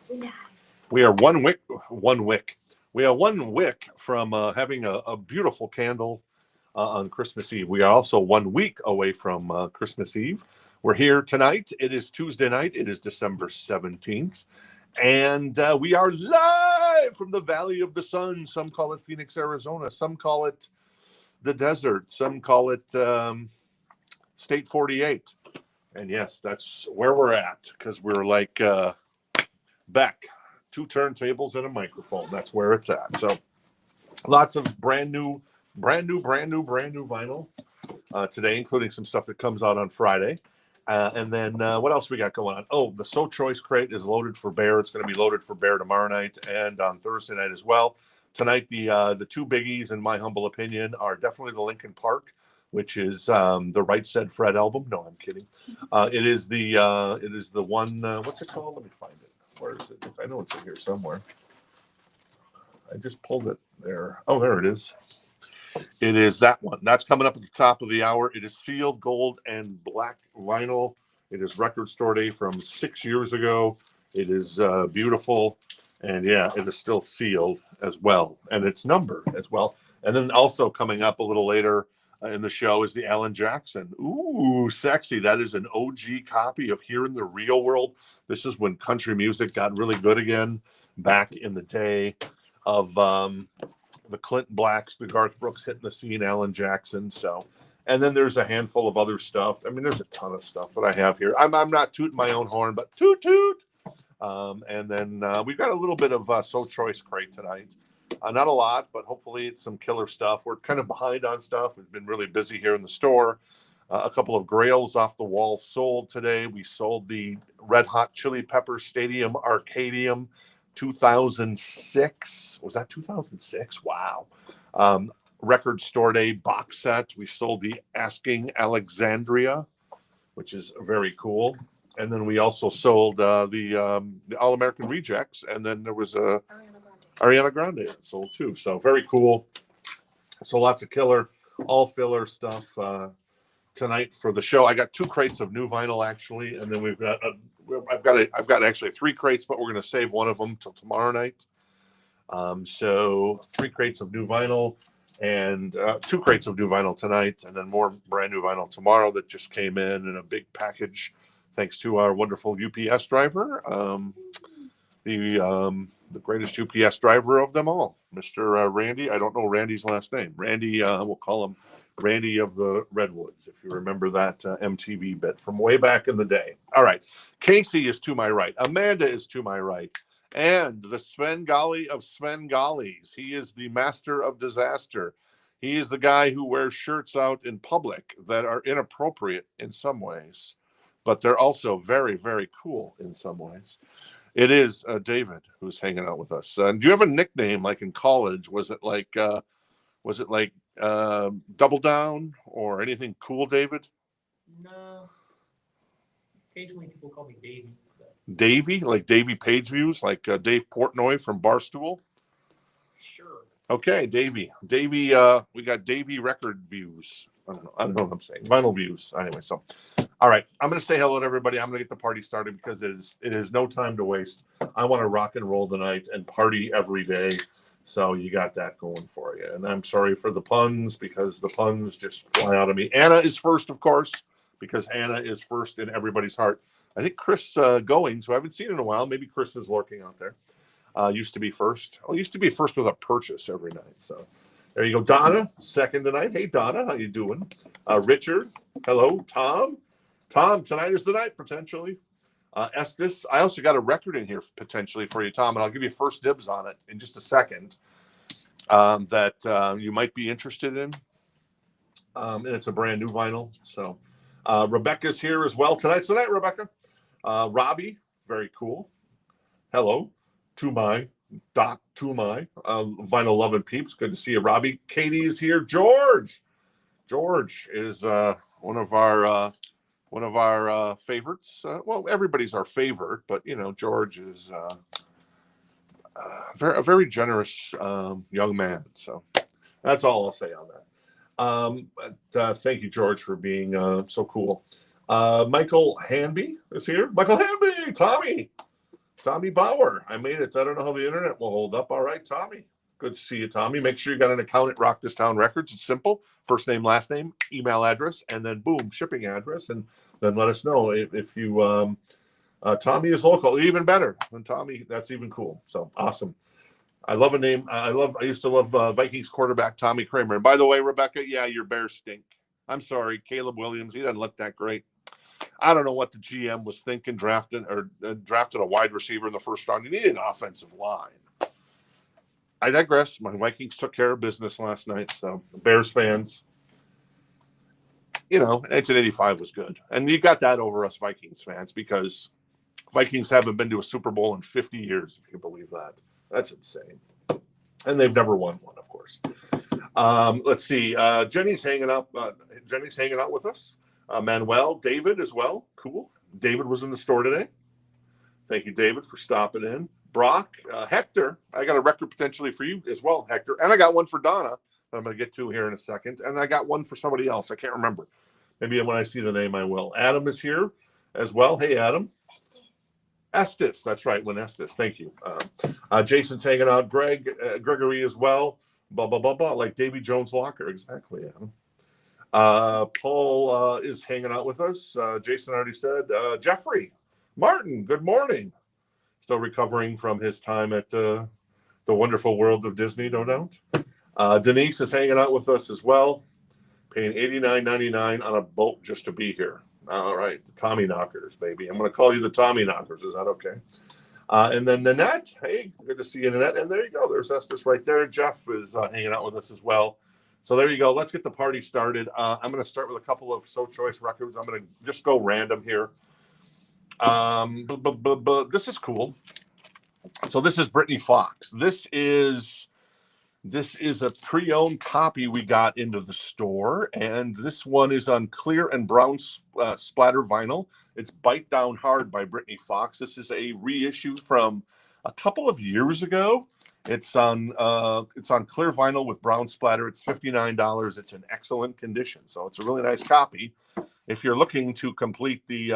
We are one wick. We are one wick from having a beautiful candle on Christmas Eve. We are also 1 week away from Christmas Eve. We're here tonight. It is Tuesday night. It is December 17th. And we are live from the Valley of the Sun. Some call it Phoenix, Arizona. Some call it the desert. Some call it State 48. And yes, that's where we're at because we're like Beck, 2 turntables and a microphone. That's where it's at. So lots of brand new vinyl today, including some stuff that comes out on Friday. And then what else we got going on? Oh, the So Choice crate is loaded for bear. It's going to be loaded for bear tomorrow night and on Thursday night as well. Tonight, the 2 biggies, in my humble opinion, are definitely the Linkin Park, which is the Right Said Fred album. No, I'm kidding. It is the one. What's it called? Let me find it. Where is it? I know it's in here somewhere. I just pulled it there. Oh, there it is. It is that one. That's coming up at the top of the hour. It is sealed gold and black vinyl. It is record store day from 6 years ago. It is beautiful. And yeah, it is still sealed as well. And it's numbered as well. And then also coming up a little later in the show is the Alan Jackson. Ooh, sexy. That is an OG copy of Here in the Real World. This is when country music got really good again back in the day of the Clinton Blacks, the Garth Brooks hitting the scene, Alan Jackson. So, and then there's a handful of other stuff. I mean, there's a ton of stuff that I have here. I'm not tooting my own horn, but toot toot. And then we've got a little bit of So Choice crate tonight. Not a lot, but hopefully it's some killer stuff. We're kind of behind on stuff. We've been really busy here in the store. A couple of Grails off the wall sold today. We sold the Red Hot Chili Peppers Stadium Arcadium 2006. Was that 2006? Wow. Record store day box set. We sold the Asking Alexandria, which is very cool. And then we also sold the All American Rejects. And then there was a Ariana Grande that sold too. So very cool. So lots of killer, all filler stuff tonight for the show. I got 2 crates of new vinyl actually, and then we've got I've got actually 3 crates, but we're going to save one of them till tomorrow night. So 3 crates of new vinyl and 2 crates of new vinyl tonight, and then more brand new vinyl tomorrow that just came in a big package, thanks to our wonderful UPS driver, the greatest UPS driver of them all, Mr. Randy. I don't know Randy's last name. Randy, we'll call him Randy of the Redwoods, if you remember that MTV bit from way back in the day. All right. Casey is to my right. Amanda is to my right. And the Svengali of Svengalis. He is the master of disaster. He is the guy who wears shirts out in public that are inappropriate in some ways, but they're also very, very cool in some ways. It is David who's hanging out with us. Do you have a nickname like in college? Was it like Double Down or anything cool, David? No. Occasionally people call me Davey. Davey, like Davey Page Views, like Dave Portnoy from Barstool? Sure. Okay, Davey. Davey, we got Davey Record Views. I don't know what I'm saying. Vinyl Views. Anyway, so all right, I'm going to say hello to everybody. I'm going to get the party started because it is no time to waste. I want to rock and roll tonight and party every day. So you got that going for you. And I'm sorry for the puns because the puns just fly out of me. Anna is first, of course, because Anna is first in everybody's heart. I think Chris Goings, who I haven't seen in a while, maybe Chris is lurking out there, used to be first. Oh, used to be first with a purchase every night. So there you go. Donna, second tonight. Hey, Donna, how you doing? Richard, hello. Tom, tonight is the night, potentially. Estes, I also got a record in here, potentially, for you, Tom, and I'll give you first dibs on it in just a second that you might be interested in. And it's a brand new vinyl. So Rebecca's here as well. Tonight's the night, Rebecca. Robbie, very cool. Hello. To my vinyl loving peeps. Good to see you, Robbie. Katie is here. George is one of our favorites. Well, everybody's our favorite, but George is a very generous young man. So that's all I'll say on that. Thank you, George, for being so cool. Michael Hanby is here. Michael Hanby, Tommy Bauer. I made it. I don't know how the internet will hold up. All right, Tommy. Good to see you, Tommy. Make sure you got an account at Rock This Town Records. It's simple. First name, last name, email address, and then boom, shipping address. And then let us know if you Tommy is local. Even better than Tommy. That's even cool. So awesome. I love a name. I used to love Vikings quarterback Tommy Kramer. And by the way, Rebecca, yeah, your Bears stink. I'm sorry, Caleb Williams. He doesn't look that great. I don't know what the GM was thinking drafting a wide receiver in the first round. You need an offensive line. I digress. My Vikings took care of business last night. So Bears fans, 1985 was good. And you got that over us Vikings fans because Vikings haven't been to a Super Bowl in 50 years, if you believe that. That's insane. And they've never won one, of course. Let's see. Jenny's hanging out with us. Manuel, David as well. Cool. David was in the store today. Thank you, David, for stopping in. Brock, Hector, I got a record potentially for you as well, Hector. And I got one for Donna that I'm going to get to here in a second. And I got one for somebody else. I can't remember. Maybe when I see the name, I will. Adam is here as well. Hey, Adam. Estes. That's right. When Estes. Thank you. Jason's hanging out. Gregory as well. Blah, blah, blah, blah. Like Davy Jones Locker. Exactly, Adam. Paul is hanging out with us. Jason already said. Jeffrey Martin, good morning. Still recovering from his time at the wonderful world of Disney, no doubt. Denise is hanging out with us as well, paying $89.99 on a boat just to be here. All right, the Tommy Knockers, baby. I'm going to call you the Tommy Knockers. Is that okay? And then Nanette. Hey, good to see you, Nanette. And there you go. There's Estes right there. Jeff is hanging out with us as well. So there you go. Let's get the party started. I'm going to start with a couple of So Choice records. I'm going to just go random here. But this is cool. So this is Britny Fox. This is a pre-owned copy we got into the store, and this one is on clear and brown splatter vinyl. It's Bite Down Hard by Britny Fox. This is a reissue from a couple of years ago. It's on clear vinyl with brown splatter. It's $59. It's in excellent condition, so it's a really nice copy. If you're looking to complete the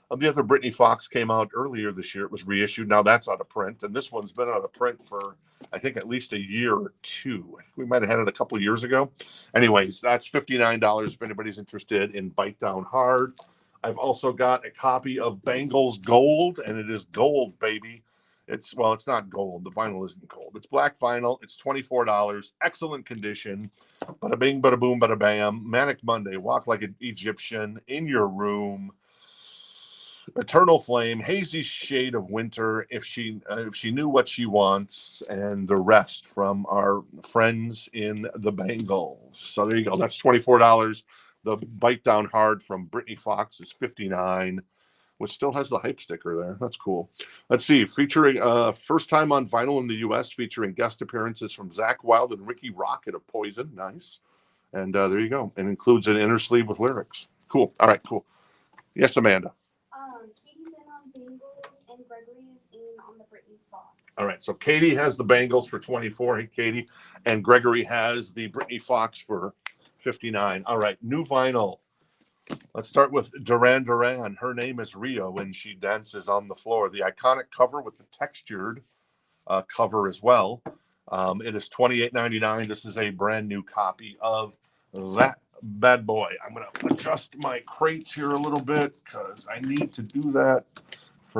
the other Britny Fox came out earlier this year. It was reissued. Now that's out of print, and this one's been out of print for I think at least a year or two. I think we might have had it a couple of years ago. Anyways, that's $59 if anybody's interested in Bite Down Hard. I've also got a copy of Bangles Gold, and it is gold, baby. It's not gold. The vinyl isn't gold. It's black vinyl. It's $24. Excellent condition. Bada bing, bada boom, bada bam. Manic Monday. Walk Like an Egyptian. In Your Room. Eternal Flame. Hazy Shade of Winter. If she knew what she wants, and the rest from our friends in the Bangles. So there you go. That's $24. The Bite Down Hard from Britny Fox is $59. Which still has the hype sticker there. That's cool. Let's see. Featuring first time on vinyl in the U.S., featuring guest appearances from Zakk Wylde and Ricky Rocket of Poison. Nice. And there you go. And includes an inner sleeve with lyrics. Cool. All right, cool. Yes, Amanda. Katie's in on Bangles and Gregory is in on the Britny Fox. All right. So Katie has the Bangles for $24. Hey, Katie. And Gregory has the Britny Fox for $59. All right. New vinyl. Let's start with Duran Duran. Her name is Rio, and she dances on the floor. The iconic cover with the textured cover as well. It is $28.99. This is a brand new copy of that bad boy. I'm going to adjust my crates here a little bit because I need to do that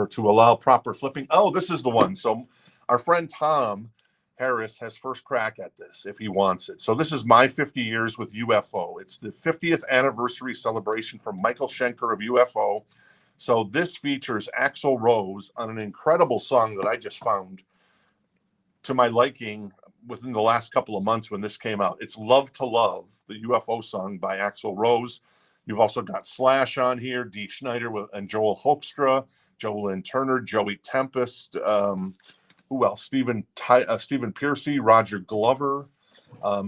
to allow proper flipping. Oh, this is the one. So our friend Tom Harris has first crack at this if he wants it. So this is My 50 Years with UFO. It's the 50th anniversary celebration from Michael Schenker of UFO. So this features Axl Rose on an incredible song that I just found to my liking within the last couple of months when this came out. It's Love to Love, the UFO song by Axl Rose. You've also got Slash on here, Dee Snider and Joel Hoekstra, Joelyn Turner, Joey Tempest, who else? Stephen Piercy, Roger Glover.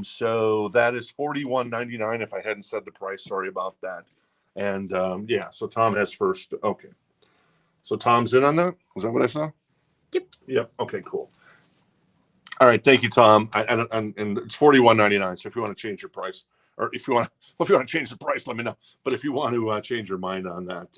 So that is $41.99 if I hadn't said the price. Sorry about that. And so Tom has first. Okay. So Tom's in on that? Is that what I saw? Yep. Okay, cool. All right. Thank you, Tom. And it's $41.99. So if you want to change your price, or if you want to change the price, let me know. But if you want to change your mind on that,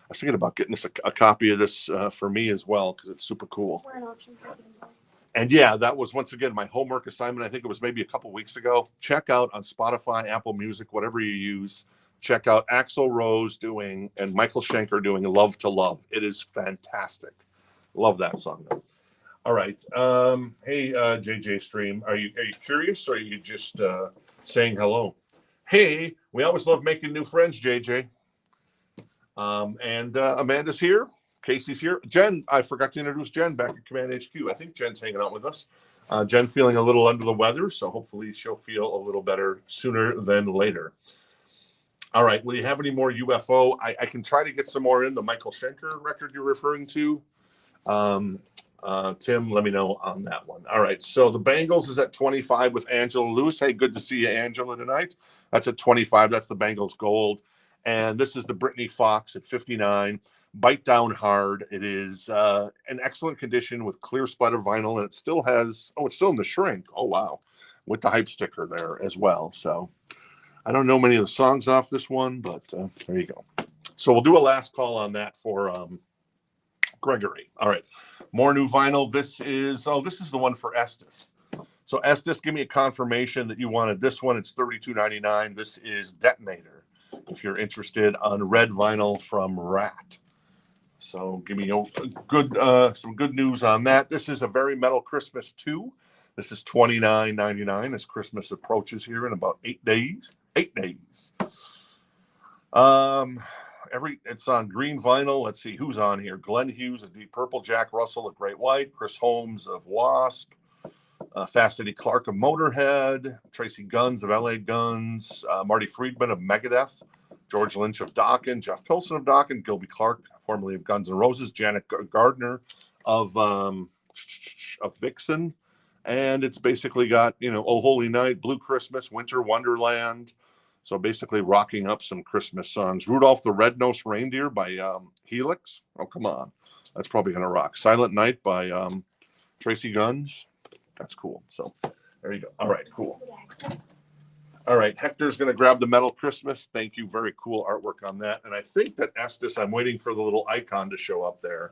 was thinking about getting this a copy of this for me as well because it's super cool. We're an option for bangles. And yeah, that was once again my homework assignment. I think it was maybe a couple weeks ago. Check out on Spotify, Apple Music, whatever you use. Check out Axl Rose doing and Michael Schenker doing "Love to Love." It is fantastic. Love that song. All right. Hey, JJ Stream, are you curious or are you just saying hello? Hey, we always love making new friends, JJ. And Amanda's here. Casey's here. Jen, I forgot to introduce Jen back at Command HQ. I think Jen's hanging out with us. Jen feeling a little under the weather, so hopefully she'll feel a little better sooner than later. All right. Will you have any more UFO? I can try to get some more in the Michael Schenker record you're referring to. Tim, let me know on that one. All right. So the Bengals is at 25 with Angela Lewis. Hey, good to see you, Angela, tonight. That's at 25. That's the Bengals gold. And this is the Britny Fox at 59. Bite down hard. It is an excellent condition with clear splatter vinyl, and it still has, it's still in the shrink. Oh, wow. With the hype sticker there as well. So I don't know many of the songs off this one, but there you go. So we'll do a last call on that for Gregory. All right. More new vinyl. This is the one for Estes. So Estes, give me a confirmation that you wanted this one. It's $32.99. This is Detonator. If you're interested on red vinyl from Rat. So give me some good news on that. This is a Very Metal Christmas 2. This is $29.99 as Christmas approaches here in about 8 days. 8 days. It's on green vinyl. Let's see who's on here. Glenn Hughes of Deep Purple, Jack Russell of Great White, Chris Holmes of Wasp, Fast Eddie Clark of Motorhead, Tracy Guns of LA Guns, Marty Friedman of Megadeth, George Lynch of Dokken, Jeff Pilson of Dokken, Gilby Clark, formerly of Guns N' Roses, Janet Gardner of Vixen, and it's basically got Oh Holy Night, Blue Christmas, Winter Wonderland. So basically rocking up some Christmas songs. Rudolph the Red-Nosed Reindeer by Helix. Oh, come on. That's probably going to rock. Silent Night by Tracy Guns. That's cool. So there you go. All right, cool. All right, Hector's going to grab the Metal Christmas. Thank you. Very cool artwork on that. And I think that Estes, I'm waiting for the little icon to show up there.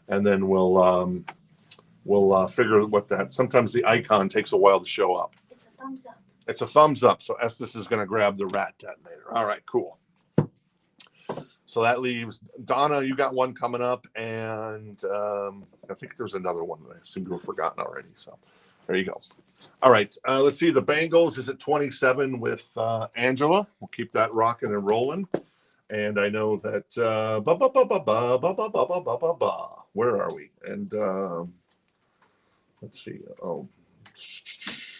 And then we'll figure what that. Sometimes the icon takes a while to show up. It's a thumbs up. It's a thumbs up. So Estes is going to grab the Rat Detonator. All right, cool. So that leaves Donna. You got one coming up. And I think there's another one that I seem to have forgotten already. So there you go. All right, let's see. The Bengals is at 27 with Angela. We'll keep that rocking and rolling. And I know that where are we? And let's see. Oh,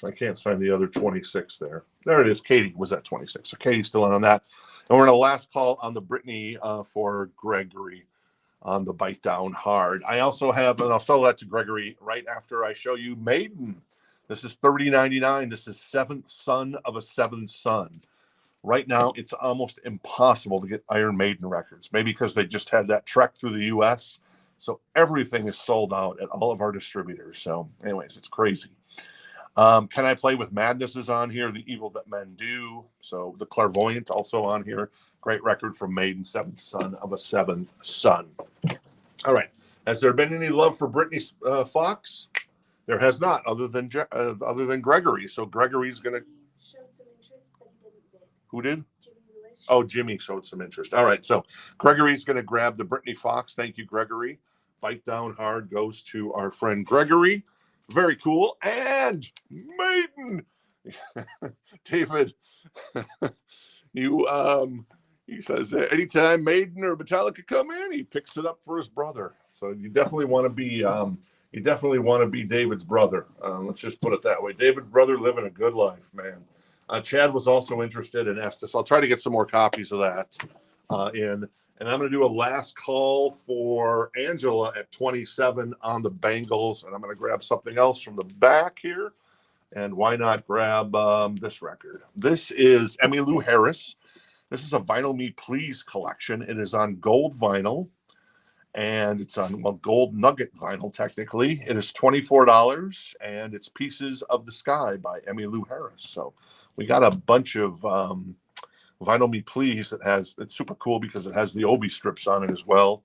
I can't find the other 26 there. There it is. Katie was at 26. So Katie's still on that. And we're in a last call on the Britny for Gregory on the Bite Down Hard. I also have, and I'll sell that to Gregory right after I show you Maiden. This is $30.99. This is Seventh Son of a Seventh Son. Right now, it's almost impossible to get Iron Maiden records, maybe because they just had that trek through the U.S. So everything is sold out at all of our distributors. So anyways, it's crazy. Can I Play with Madness is on here. The Evil That Men Do. So The Clairvoyant also on here. Great record from Maiden, Seventh Son of a Seventh Son. All right. Has there been any love for Britny Fox? There has not, other than Gregory. So Gregory's going to... Showed some interest, but he didn't bid. Who did? Jimmy Lewis. Oh, Jimmy showed some interest. All right, so Gregory's going to grab the Britny Fox. Thank you, Gregory. Bite Down Hard goes to our friend Gregory. Very cool. And Maiden. David, he says anytime Maiden or Metallica come in, he picks it up for his brother. So you definitely want to be David's brother. Let's just put it that way. David's brother living a good life, man. Chad was also interested in Estes. I'll try to get some more copies of that in. And I'm going to do a last call for Angela at 27 on the Bengals. And I'm going to grab something else from the back here. And why not grab this record? This is Emmylou Harris. This is a Vinyl Me Please collection. It is on gold vinyl. And it's on gold nugget vinyl, technically. It is $24, and it's Pieces of the Sky by Emmylou Harris. So we got a bunch of Vinyl Me Please. It's super cool because it has the Obi strips on it as well.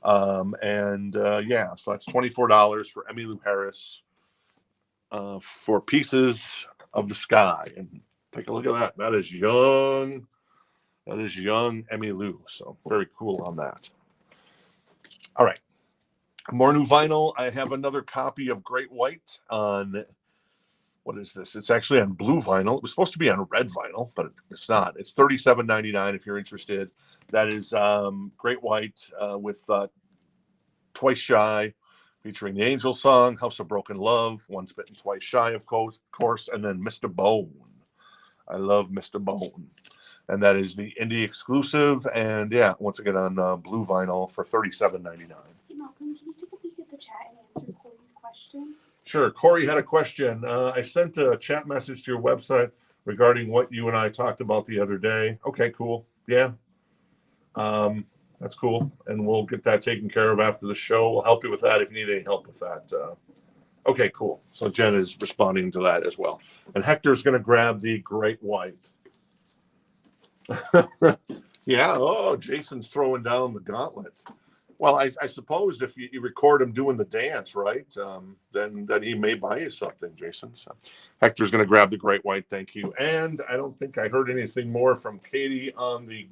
Yeah, so that's $24 for Emmylou Harris for Pieces of the Sky. And take a look at that. That is young. That is young Emmylou. So very cool on that. All right. More new vinyl. I have another copy of Great White on, what is this? It's actually on blue vinyl. It was supposed to be on red vinyl, but it's not. It's $37.99 if you're interested. That is Great White with Twice Shy, featuring the Angel Song, House of Broken Love, Once Bitten, Twice Shy, of course, and then Mr. Bone. I love Mr. Bone. And that is the indie exclusive. And yeah, once again on blue vinyl for $37.99. Hey Malcolm, can you take a peek at the chat and answer Corey's question? Sure. Corey had a question. I sent a chat message to your website regarding what you and I talked about the other day. Okay, cool. Yeah. That's cool. And we'll get that taken care of after the show. We'll help you with that if you need any help with that. Okay, cool. So Jen is responding to that as well. And Hector's going to grab the Great White. Yeah. Oh, Jason's throwing down the gauntlet. Well, I suppose if you record him doing the dance, right, then he may buy you something, Jason. So Hector's going to grab the Great White. Thank you. And I don't think I heard anything more from Katie on the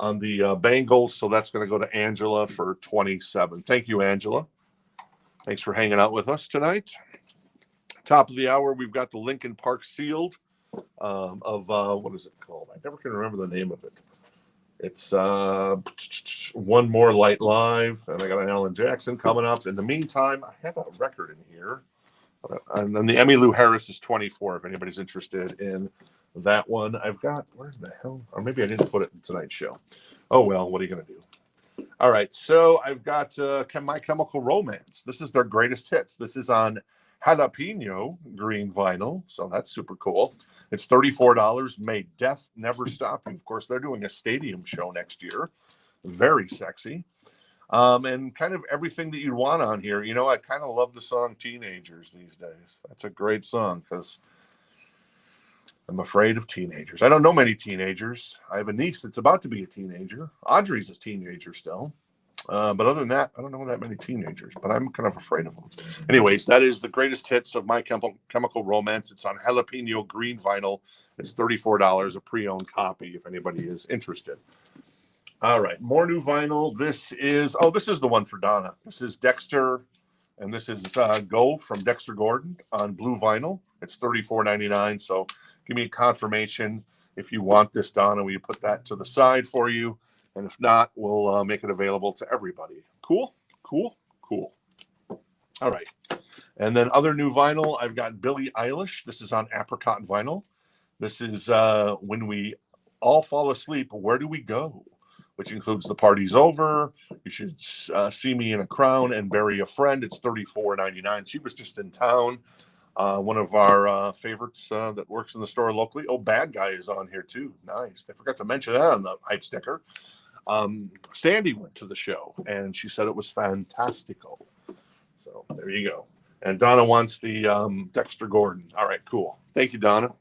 Bengals, so that's going to go to Angela for 27. Thank you, Angela. Thanks for hanging out with us tonight. Top of the hour, we've got the Linkin Park Sealed of what is it called? I never can remember the name of it. It's One More Light Live, and I got an Alan Jackson coming up. In the meantime, I have a record in here. And then the Emmylou Harris is 24, if anybody's interested in that one. I've got, where the hell? Or maybe I didn't put it in tonight's show. Oh, well, what are you going to do? All right, so I've got My Chemical Romance. This is their greatest hits. This is on jalapeno green vinyl, so that's super cool. It's $34. May Death Never Stop You. Of course, they're doing a stadium show next year. Very sexy. And kind of everything that you'd want on here. You know, I kind of love the song Teenagers these days. That's a great song because I'm afraid of teenagers. I don't know many teenagers. I have a niece that's about to be a teenager. Audrey's a teenager still. But other than that, I don't know that many teenagers, but I'm kind of afraid of them. Anyways, that is the greatest hits of My Chemical Romance. It's on jalapeno green vinyl. It's $34, a pre-owned copy if anybody is interested. All right, more new vinyl. This is the one for Donna. This is Dexter, and this is Go from Dexter Gordon on blue vinyl. It's $34.99, so give me a confirmation if you want this, Donna. We put that to the side for you. And if not, we'll make it available to everybody. Cool. All right. And then other new vinyl, I've got Billie Eilish. This is on apricot vinyl. This is When We All Fall Asleep, Where Do We Go? Which includes The Party's Over, You Should See Me in a Crown, and Bury a Friend. It's $34.99. She was just in town. One of our favorites that works in the store locally. Oh, Bad Guy is on here too. Nice. They forgot to mention that on the hype sticker. Sandy went to the show and she said it was fantastico. So there you go. And Donna wants the Dexter Gordon. All right, cool. Thank you, Donna.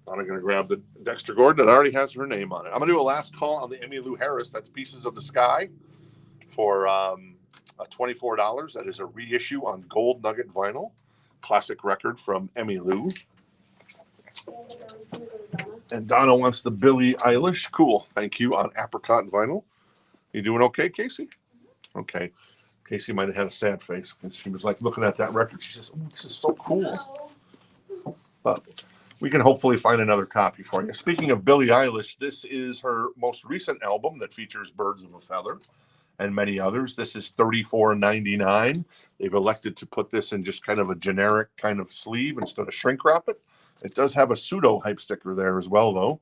Donna going to grab the Dexter Gordon that already has her name on it. I'm going to do a last call on the Emmylou Harris. That's Pieces of the Sky for $24. That is a reissue on gold nugget vinyl. Classic record from Emmylou. And Donna wants the Billie Eilish. Cool. Thank you. On apricot vinyl. You doing okay, Casey? Okay. Casey might have had a sad face because she was like looking at that record. She says, "Oh, this is so cool." But we can hopefully find another copy for you. Speaking of Billie Eilish, this is her most recent album that features Birds of a Feather and many others. This is $34.99. They've elected to put this in just kind of a generic kind of sleeve instead of shrink wrap it. It does have a pseudo hype sticker there as well, though.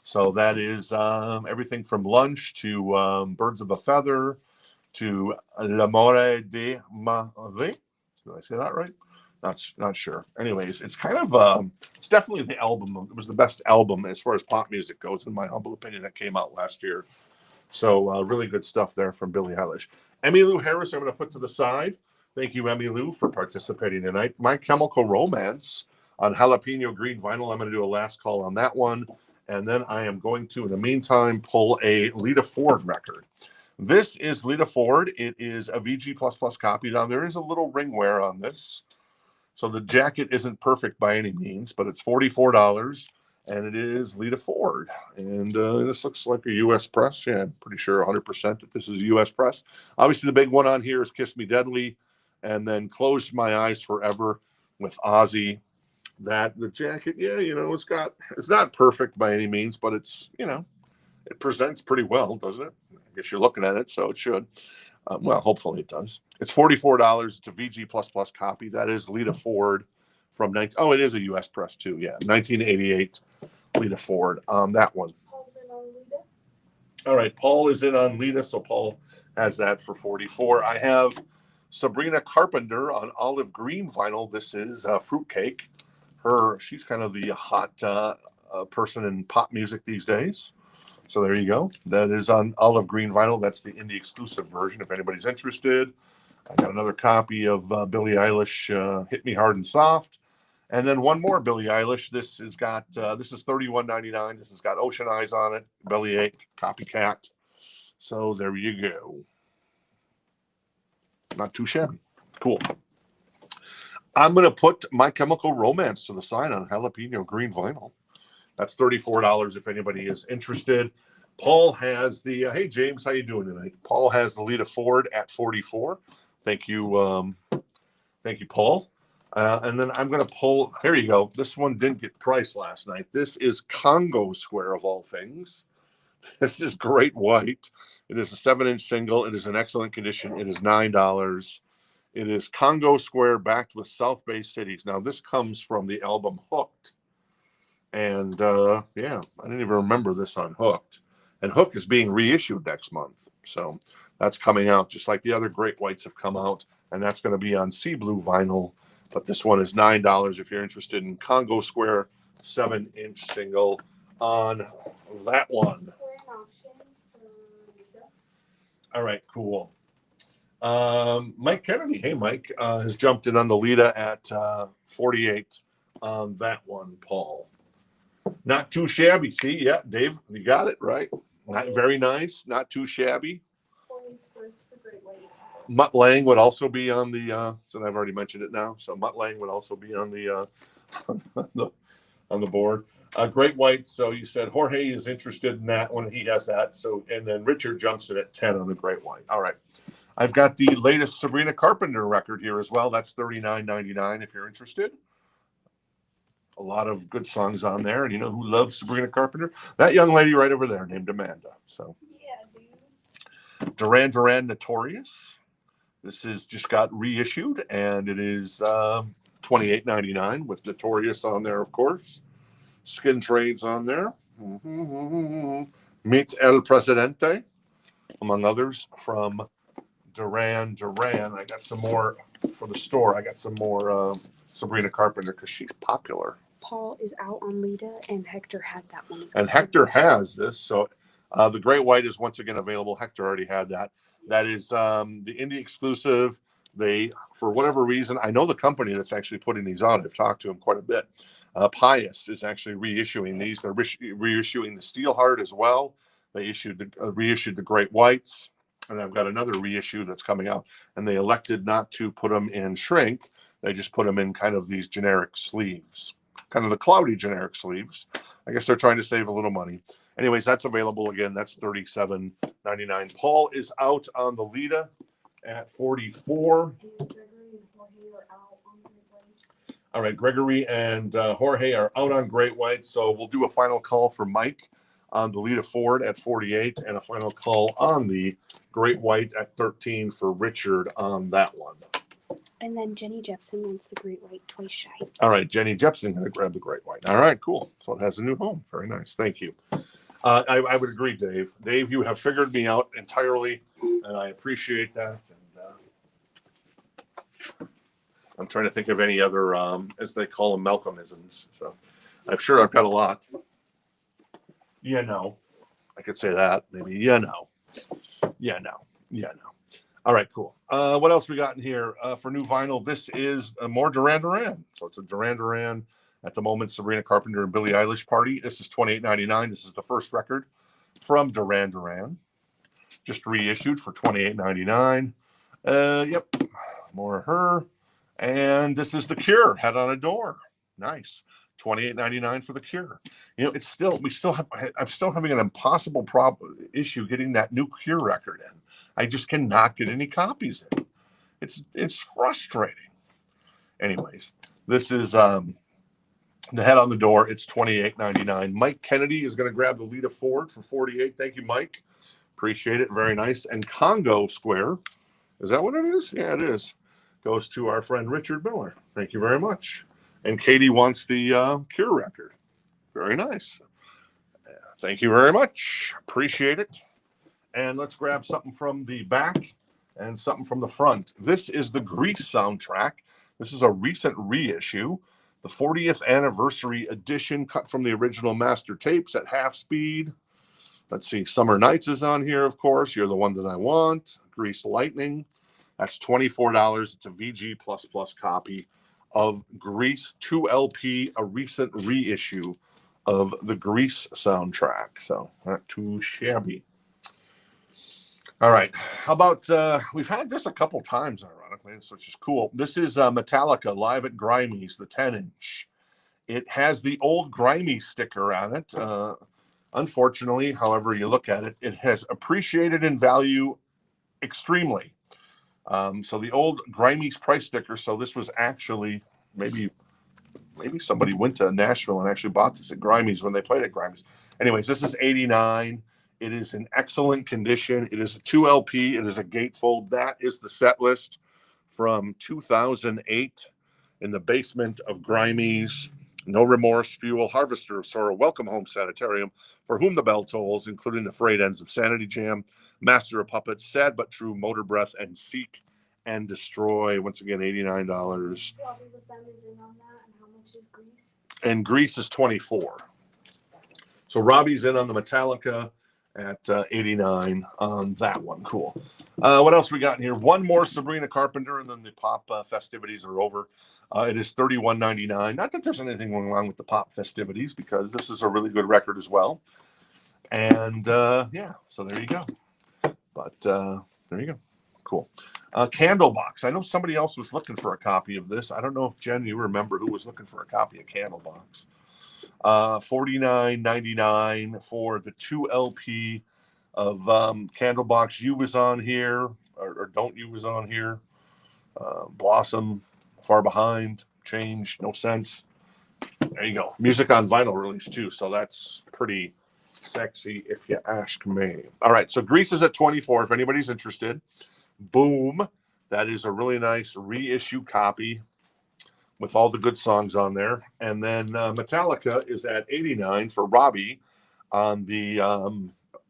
So that is everything from Lunch to Birds of a Feather to L'amore di ma vie. Did I say that right? Not sure. Anyways, it's kind of it's definitely the album. It was the best album as far as pop music goes, in my humble opinion, that came out last year. So really good stuff there from Billie Eilish. Emmylou Harris, I'm going to put to the side. Thank you, Emmylou, for participating tonight. My Chemical Romance on jalapeno green vinyl. I'm going to do a last call on that one. And then I am going to, in the meantime, pull a Lita Ford record. This is Lita Ford. It is a VG++ copy. Now, there is a little ring wear on this. So the jacket isn't perfect by any means, but it's $44. And it is Lita Ford. And this looks like a U.S. press. Yeah, I'm pretty sure 100% that this is a U.S. press. Obviously, the big one on here is Kiss Me Deadly. And then Close My Eyes Forever with Ozzy. That the jacket, yeah, you know, it's not perfect by any means, but it's, you know, it presents pretty well, doesn't it? I guess you're looking at it, so it should. Well, hopefully it does. It's $44. It's a VG++ copy. That is Lita Ford from Oh, it is a U.S. press too. Yeah, 1988 Lita Ford on that one. Paul's in on Lita. All right, Paul is in on Lita, so Paul has that for 44. I have Sabrina Carpenter on olive green vinyl. This is Fruitcake. She's kind of the hot person in pop music these days. So there you go. That is on olive green vinyl. That's the indie exclusive version if anybody's interested. I got another copy of Billie Eilish, Hit Me Hard and Soft. And then one more Billie Eilish. This is $31.99. This has got Ocean Eyes on it, Bellyache, Copycat. So there you go. Not too shabby. Cool. I'm going to put My Chemical Romance to the side on jalapeno green vinyl. That's $34 if anybody is interested. Paul has the, hey, James, how you doing tonight? Paul has the Lita Ford at 44. Thank you, Paul. And then I'm going to pull, here you go. This one didn't get priced last night. This is Congo Square of all things. This is Great White. It is a 7-inch single. It is in excellent condition. It is $9. It is Congo Square backed with South Bay Cities. Now, this comes from the album Hooked. And yeah, I didn't even remember this on Hooked. And Hook is being reissued next month. So that's coming out just like the other Great Whites have come out. And that's going to be on Sea Blue vinyl. But this one is $9 if you're interested in Congo Square 7-inch single on that one. We're an option for Lita. All right, cool. Mike Kennedy, hey Mike, has jumped in on the Lita at 48 on that one, Paul. Not too shabby. See, yeah, Dave, you got it right. Not very nice, not too shabby. Points first for Great White. Mutt Lang would also be on the. So I've already mentioned it now. So Mutt Lang would also be on the on the board. Great White. So you said Jorge is interested in that one. He has that. So and then Richard jumps in at 10 on the Great White. All right. I've got the latest Sabrina Carpenter record here as well. That's $39.99 if you're interested. A lot of good songs on there. And you know who loves Sabrina Carpenter? That young lady right over there named Amanda. So Yeah, dude. Duran Duran Notorious. This is just got reissued and it is $28.99 with Notorious on there, of course. Skin Trades on there. Meet El Presidente, among others, from Duran Duran. I got some more for the store. I got some more Sabrina Carpenter because she's popular. Paul is out on Lita, and Hector had that one. And Hector has this. So the Great White is once again available. Hector already had that. That is the indie exclusive. They, for whatever reason, I know the company that's actually putting these out. I've talked to them quite a bit. Pius is actually reissuing these. They're reissuing the Steelheart as well. They reissued the Great Whites. And I've got another reissue that's coming out. And they elected not to put them in shrink. They just put them in kind of these generic sleeves. Kind of the cloudy generic sleeves. I guess they're trying to save a little money. Anyways, that's available again. That's $37.99. Paul is out on the Lita at 44. And Gregory and Jorge are out on Great White. All right, Gregory and Jorge are out on Great White. So we'll do a final call for Mike on the Lita Ford at 48 and a final call on the Great White at 13 for Richard on that one. And then Jenny Jepson wants the Great White twice shy. All right, Jenny Jepson going to grab the Great White. All right, cool. So it has a new home. Very nice. Thank you. I would agree, Dave. Dave, you have figured me out entirely, and I appreciate that. And I'm trying to think of any other, as they call them, Malcolmisms. So I'm sure I've got a lot. You know, I could say that. Maybe, you know. Yeah, no. Yeah, no. All right, cool. What else we got in here for new vinyl? This is more Duran Duran. So it's a Duran Duran At the moment, Sabrina Carpenter and Billie Eilish Party. This is $28.99. This is the first record from Duran Duran. Just reissued for $28.99. Yep, more of her. And this is The Cure, Head on a Door. Nice. $28.99 for The Cure. You know, I'm still having an impossible issue getting that new Cure record in. I just cannot get any copies in. It's frustrating. Anyways, this is The Head on the Door. It's $28.99. Mike Kennedy is going to grab the Lita Ford for $48. Thank you, Mike. Appreciate it. Very nice. And Congo Square, is that what it is? Yeah, it is. Goes to our friend Richard Miller. Thank you very much. And Katie wants the Cure record. Very nice. Thank you very much. Appreciate it. And let's grab something from the back and something from the front. This is the Grease soundtrack. This is a recent reissue. The 40th anniversary edition, cut from the original master tapes at half speed. Let's see. Summer Nights is on here, of course. You're the One That I Want. Grease Lightning. That's $24. It's a VG++ copy of Grease 2LP, a recent reissue of the Grease soundtrack. So not too shabby. All right. How about, we've had this a couple times, ironically, which is cool. This is Metallica live at Grimey's, the 10-inch. It has the old Grimey sticker on it. Unfortunately, however you look at it, it has appreciated in value extremely. So the old Grimey's price sticker. So this was actually maybe somebody went to Nashville and actually bought this at Grimey's when they played at Grimey's. Anyways, this is $89. It is in excellent condition. It is a 2LP. It is a gatefold. That is the set list from 2008 in the basement of Grimey's. No Remorse, Fuel, Harvester of Sorrow, Welcome Home Sanitarium, For Whom the Bell Tolls, including the frayed ends of Sanity Jam, Master of Puppets, Sad But True, Motor Breath, and Seek and Destroy. Once again, $89. Robbie with them is in on that, and how much is Grease? And Grease is $24. So Robbie's in on the Metallica at $89 on that one. Cool. What else we got in here? One more Sabrina Carpenter, and then the pop festivities are over. It is $31.99. Not that there's anything wrong with the pop festivities, because this is a really good record as well. And yeah, so there you go. But there you go. Cool. Candlebox. I know somebody else was looking for a copy of this. I don't know if, Jen, you remember who was looking for a copy of Candlebox. $49.99 for the 2LP of Candlebox. You Was On Here, or Don't You Was On Here. Blossom, Far Behind, Change, No Sense. There you go. Music on vinyl release too, so that's pretty sexy if you ask me. All right, so Grease is at $24 if anybody's interested. Boom. That is a really nice reissue copy with all the good songs on there. And then Metallica is at $89 for Robbie on the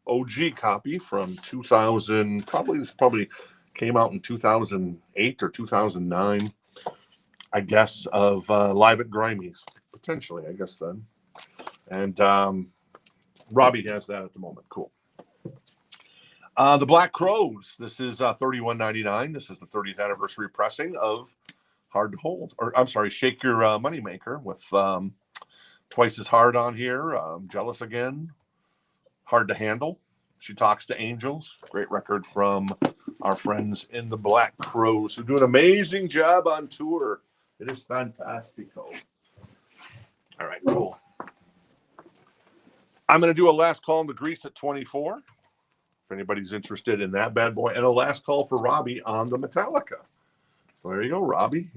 OG copy from 2000. This probably came out in 2008 or 2009, I guess, of Live at Grimey's, potentially, I guess then. And Robbie has that at the moment. Cool. The Black Crowes. This is $31.99. This is the 30th anniversary pressing of Hard to Hold, or I'm sorry, Shake Your Moneymaker, with Twice as Hard on here. Jealous Again, Hard to Handle. She Talks to Angels. Great record from our friends in the Black Crowes, who do an amazing job on tour. It is fantastico. All right, cool. I'm going to do a last call on the Grease at 24, if anybody's interested in that bad boy, and a last call for Robbie on the Metallica. So there you go, Robbie.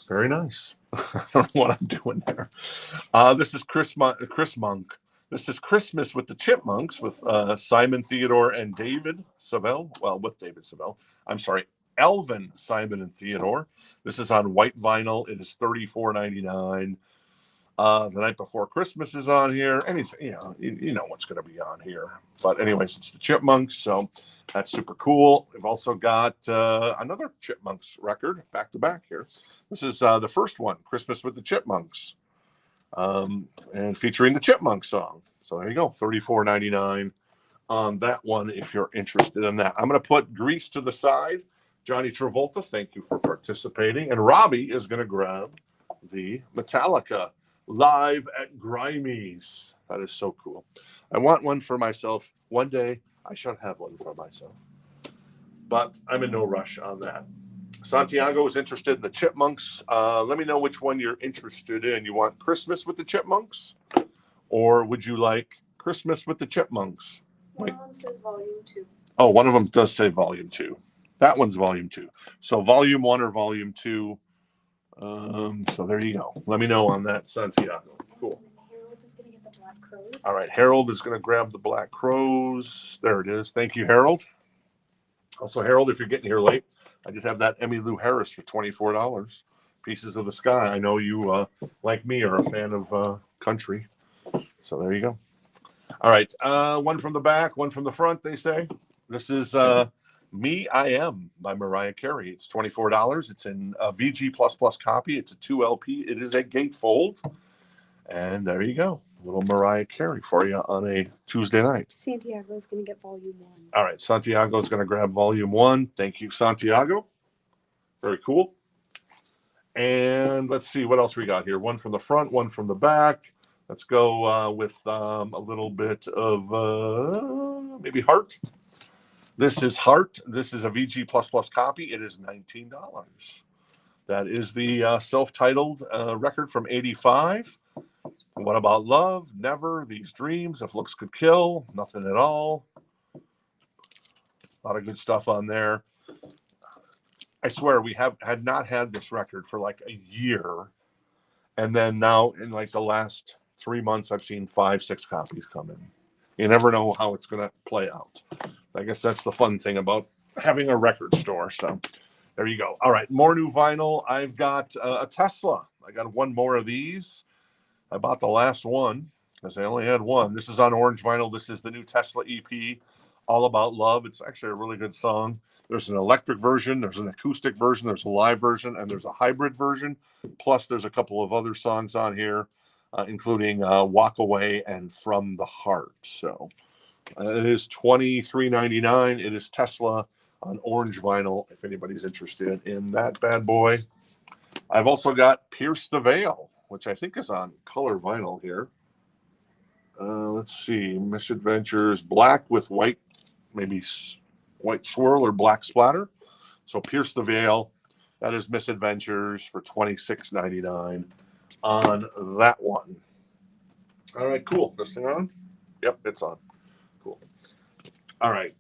Very nice. I don't know what I'm doing there. This is Chris Monk. This is Christmas with the Chipmunks with Simon Theodore and David Savell. Well, with David Savell. I'm sorry, Elvin, Simon, and Theodore. This is on white vinyl. It is $34.99. The Night Before Christmas is on here. Anything, you know what's going to be on here. But anyways, it's the Chipmunks, so that's super cool. We've also got another Chipmunks record back to back here. This is the first one, Christmas with the Chipmunks, and featuring the Chipmunk song. So there you go, $34.99 on that one if you're interested in that. I'm going to put Grease to the side Johnny Travolta, thank you for participating. And Robbie is going to grab the Metallica live at Grimey's. That is so cool. I want one for myself. One day I shall have one for myself. But I'm in no rush on that. Santiago is interested in the Chipmunks. Let me know which one you're interested in. You want Christmas with the Chipmunks? Or would you like Christmas with the Chipmunks? One of them says volume 2. Oh, one of them does say volume 2. That one's volume 2. So volume 1 or volume 2. So there you go. Let me know on that, Santiago. Cool. Harold is going to get the Black Crows. All right, Harold is going to grab the Black Crows. There it is. Thank you, Harold. Also, Harold, if you're getting here late, I did have that Emmylou Harris for $24. Pieces of the Sky. I know you, like me, are a fan of country. So there you go. All right. One from the back, one from the front, they say. This is Me, I Am by Mariah Carey. It's $24. It's in a VG++ copy. It's a 2LP. It is a gatefold. And there you go. Little Mariah Carey for you on a Tuesday night. Santiago is going to get volume 1. All right. Santiago is going to grab volume 1. Thank you, Santiago. Very cool. And let's see what else we got here. One from the front, one from the back. Let's go with a little bit of maybe Heart. This is Heart. This is a VG++ copy. It is $19. That is the self-titled record from '85. What About Love? Never. These Dreams. If Looks Could Kill. Nothing at All. A lot of good stuff on there. I swear we had not had this record for like a year. And then now in like the last 3 months, I've seen 5-6 copies come in. You never know how it's going to play out. I guess that's the fun thing about having a record store. So there you go. All right. More new vinyl. I've got a Tesla. I got one more of these. I bought the last one because I only had one. This is on orange vinyl. This is the new Tesla EP, All About Love. It's actually a really good song. There's an electric version. There's an acoustic version. There's a live version. And there's a hybrid version. Plus, there's a couple of other songs on here, including Walk Away and From the Heart. So it is $23.99. It is Tesla on orange vinyl, if anybody's interested in that bad boy. I've also got Pierce the Veil, which I think is on color vinyl here. Let's see. Misadventures, black with white, maybe white swirl or black splatter. So Pierce the Veil, that is Misadventures for $26.99 on that one. All right, cool. This thing on? Yep, it's on. Cool. All right.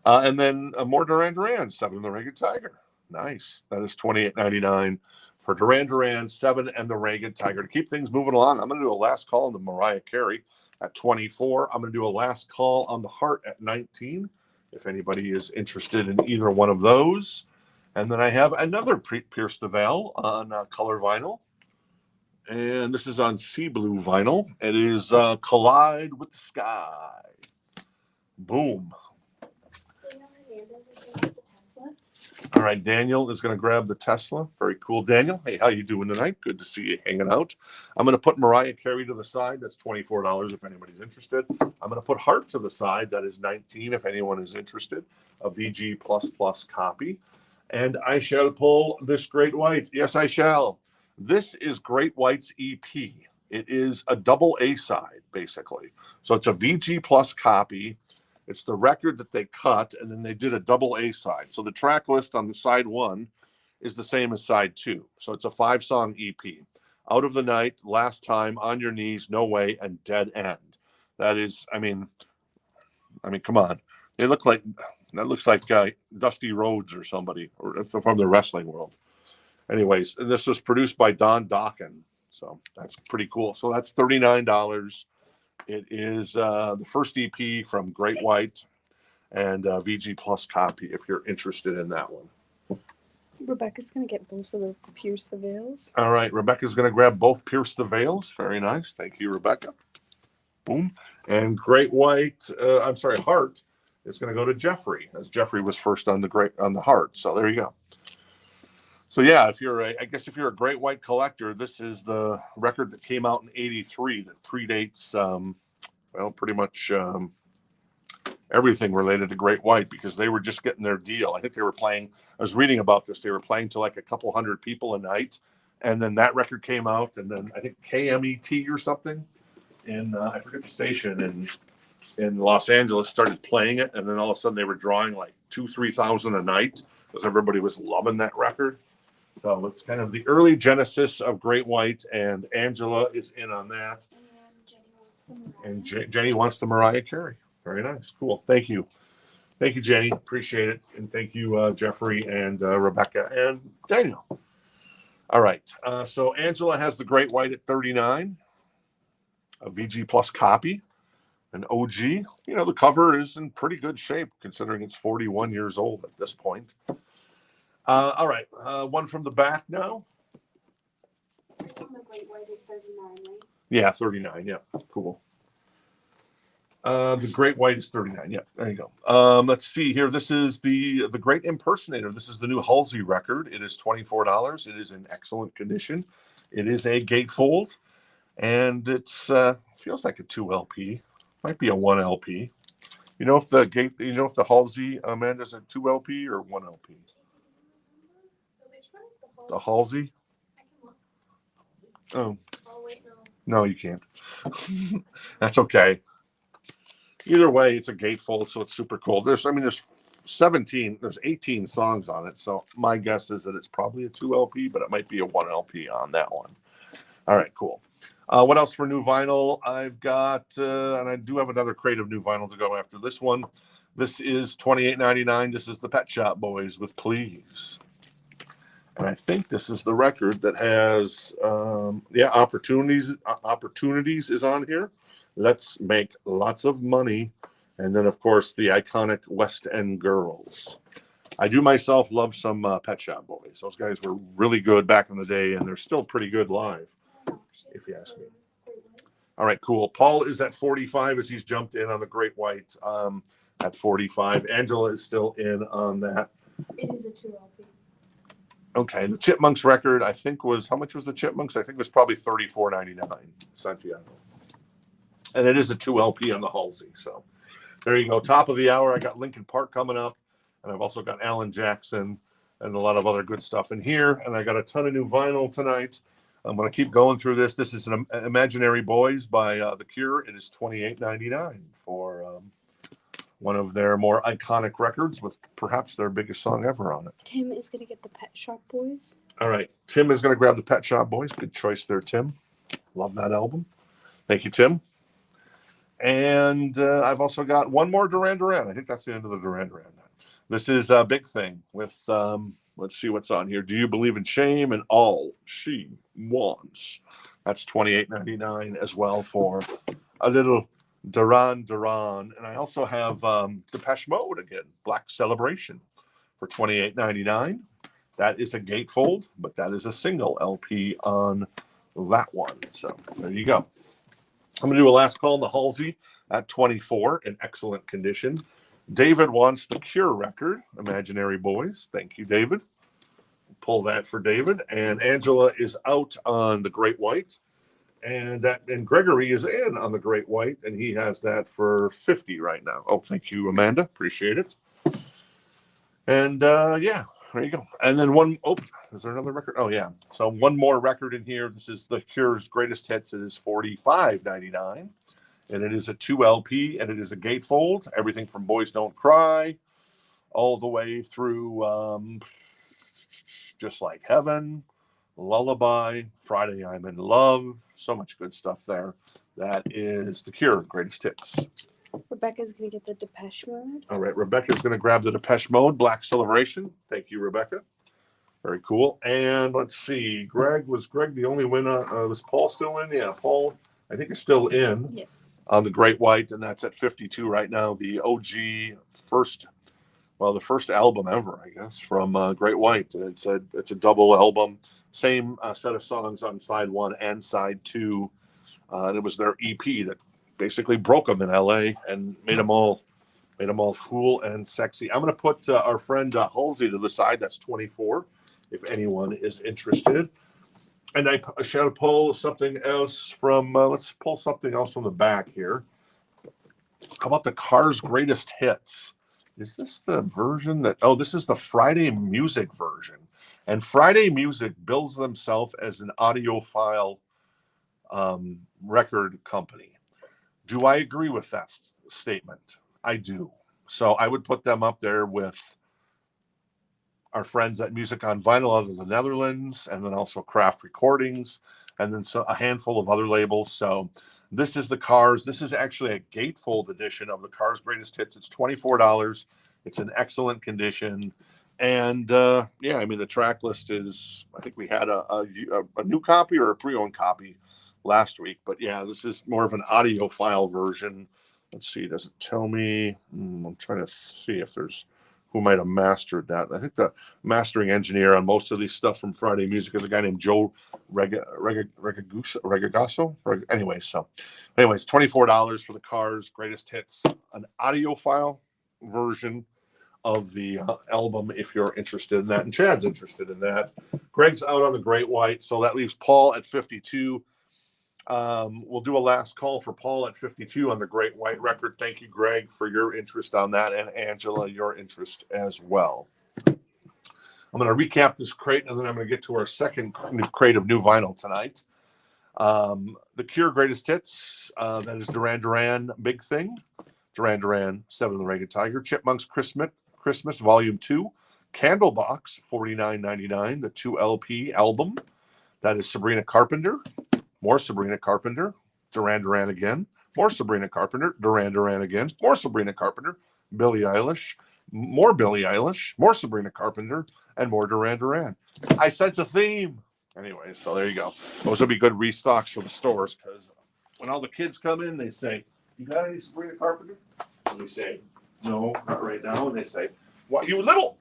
And then more Duran Duran, 7 and the Ragged Tiger. Nice. That is $28.99 for Duran Duran, 7 and the Ragged Tiger. To keep things moving along, I'm going to do a last call on the Mariah Carey at 24. I'm going to do a last call on the Heart at 19, if anybody is interested in either one of those. And then I have another Pierce the Veil on color vinyl. And this is on sea blue vinyl. It is Collide with the Sky. Boom. All right, Daniel is going to grab the Tesla. Very cool, Daniel. Hey, how you doing tonight? Good to see you hanging out. I'm going to put Mariah Carey to the side. That's $24 if anybody's interested. I'm going to put Heart to the side. That is $19 if anyone is interested. A VG++ copy. And I shall pull this Great White. Yes, I shall. This is Great White's EP. It is a double A side, basically. So it's a VG+ copy. It's the record that they cut, and then they did a double A side. So the track list on the side 1 is the same as side 2. So it's a 5-song EP. Out of the Night, Last Time, On Your Knees, No Way, and Dead End. That is, I mean, come on. They look like, that looks like Dusty Rhodes or somebody, or from the wrestling world. Anyways, and this was produced by Don Dokken. So that's pretty cool. So that's $39. It is the first EP from Great White and VG+ copy if you're interested in that one. Rebecca's going to get both of the Pierce the Veils. All right, Rebecca's going to grab both Pierce the Veils. Very nice. Thank you, Rebecca. Boom. And Great White, Heart is going to go to Jeffrey, as Jeffrey was first on the Heart. So there you go. So yeah, if you're a Great White collector, this is the record that came out in '83 that predates, pretty much everything related to Great White because they were just getting their deal. I think they were playing, I was reading about this, they were playing to like a couple hundred people a night. And then that record came out, and then I think KMET or something, and I forget the station, in Los Angeles started playing it, and then all of a sudden they were drawing like 2,000-3,000 a night because everybody was loving that record. So it's kind of the early genesis of Great White, and Angela is in on that. And Jenny wants the Mariah Carey. Very nice. Cool. Thank you. Thank you, Jenny. Appreciate it. And thank you, Jeffrey and Rebecca and Daniel. All right. So Angela has the Great White at 39, a VG Plus copy, an OG. You know, the cover is in pretty good shape considering it's 41 years old at this point. All right. One from the back now. The Great White is 39, right? Yeah, 39. Yeah, cool. The Great White is 39. Yeah, there you go. Let's see here. This is the Great Impersonator. This is the new Halsey record. It is $24. It is in excellent condition. It is a gatefold, and it's feels like a 2 LP. Might be a 1 LP. You know if the Halsey Amanda's a 2 LP or 1 LP? Which one? The Halsey? I can look. Oh, Oh, wait, no. no, you can't. That's okay. Either way, it's a gatefold, so it's super cool. There's 18 songs on it. So my guess is that it's probably a 2 LP, but it might be a 1 LP on that one. All right, cool. What else for new vinyl? I've got, and I do have another crate of new vinyl to go after this one. This is $28.99. This is the Pet Shop Boys with Please. And I think this is the record that has, Opportunities is on here. Let's Make Lots of Money. And then, of course, the iconic West End Girls. I do myself love some Pet Shop Boys. Those guys were really good back in the day, and they're still pretty good live, if you ask me. All right, cool. Paul is at 45 as he's jumped in on the Great White at 45. Angela is still in on that. It is a 2 LP. Okay, the Chipmunks record, I think was, how much was the Chipmunks? I think it was probably $34.99, Santiago. And it is a 2 LP on the Halsey. So there you go. Top of the hour, I got Linkin Park coming up. And I've also got Alan Jackson and a lot of other good stuff in here. And I got a ton of new vinyl tonight. I'm going to keep going through this. This is an Imaginary Boys by The Cure. It is $28.99 for one of their more iconic records with perhaps their biggest song ever on it. Tim is going to get the Pet Shop Boys. All right. Tim is going to grab the Pet Shop Boys. Good choice there, Tim. Love that album. Thank you, Tim. And I've also got one more Duran Duran. I think that's the end of the Duran Duran. This is a Big Thing with, let's see what's on here. Do You Believe in Shame and All She Wants? That's $28.99 as well for a little Duran Duran. And I also have Depeche Mode again, Black Celebration for $28.99. That is a gatefold, but that is a single LP on that one. So there you go. I'm going to do a last call on the Halsey at 24 in excellent condition. David wants the Cure record, Imaginary Boys. Thank you, David. Pull that for David. And Angela is out on the Great White. And Gregory is in on the Great White, and he has that for 50 right now. Oh, thank you, Amanda. Appreciate it. And yeah, there you go. And then is there another record? Oh, yeah. So one more record in here. This is the Cure's greatest hits. It is $45.99. And it is a 2 LP, and it is a gatefold. Everything from Boys Don't Cry all the way through Just Like Heaven, Lullaby, Friday I'm in Love. So much good stuff there. That is the Cure, greatest hits. Rebecca's going to get the Depeche Mode. All right, Rebecca's going to grab the Depeche Mode, Black Celebration. Thank you, Rebecca. Very cool. And let's see, was Greg the only winner? Was Paul still in? Yeah, Paul, I think, is still in. Yes. On the Great White, and that's at 52 right now. The OG the first album ever, I guess, from Great White. It's a double album, same set of songs on side 1 and side 2. And it was their EP that basically broke them in LA and made them all cool and sexy. I'm going to put our friend Halsey to the side. That's 24, if anyone is interested. And I shall pull something else from, let's pull something else from the back here. How about the Cars Greatest Hits? Is this the version that, oh, this is the Friday Music version. And Friday Music bills themselves as an audiophile record company. Do I agree with that statement? I do. So I would put them up there with our friends at Music on Vinyl out of the Netherlands, and then also Craft Recordings, and then a handful of other labels. So this is the Cars. This is actually a gatefold edition of the Cars Greatest Hits. It's $24. It's in excellent condition. And yeah, I mean, the track list is, I think we had a new copy or a pre-owned copy last week. But yeah, this is more of an audiophile version. Let's see, does it tell me? I'm trying to see if there's who might have mastered that. I think the mastering engineer on most of these stuff from Friday Music is a guy named Joe Regagasso. Anyways, $24 for the Cars Greatest Hits, an audiophile version of the album if you're interested in that. And Chad's interested in that. Greg's out on the Great White, so that leaves Paul at 52. We'll do a last call for Paul at 52 on the Great White record. Thank you, Greg, for your interest on that, and Angela, your interest as well. I'm going to recap this crate, and then I'm going to get to our second crate of new vinyl tonight. The Cure Greatest Hits, that is Duran Duran, Big Thing. Duran Duran, Seven of the Ragged Tiger. Chipmunks Christmas Volume 2. Candlebox, $49.99, the 2 LP album. That is Sabrina Carpenter. More Sabrina Carpenter, Duran Duran again. More Sabrina Carpenter, Duran Duran again. More Sabrina Carpenter, Billie Eilish. More Billie Eilish, more Sabrina Carpenter, and more Duran Duran. I sense a theme. Anyway, so there you go. Those will be good restocks for the stores, because when all the kids come in, they say, "You got any Sabrina Carpenter?" And we say, "No, not right now." And they say, "What, you little?"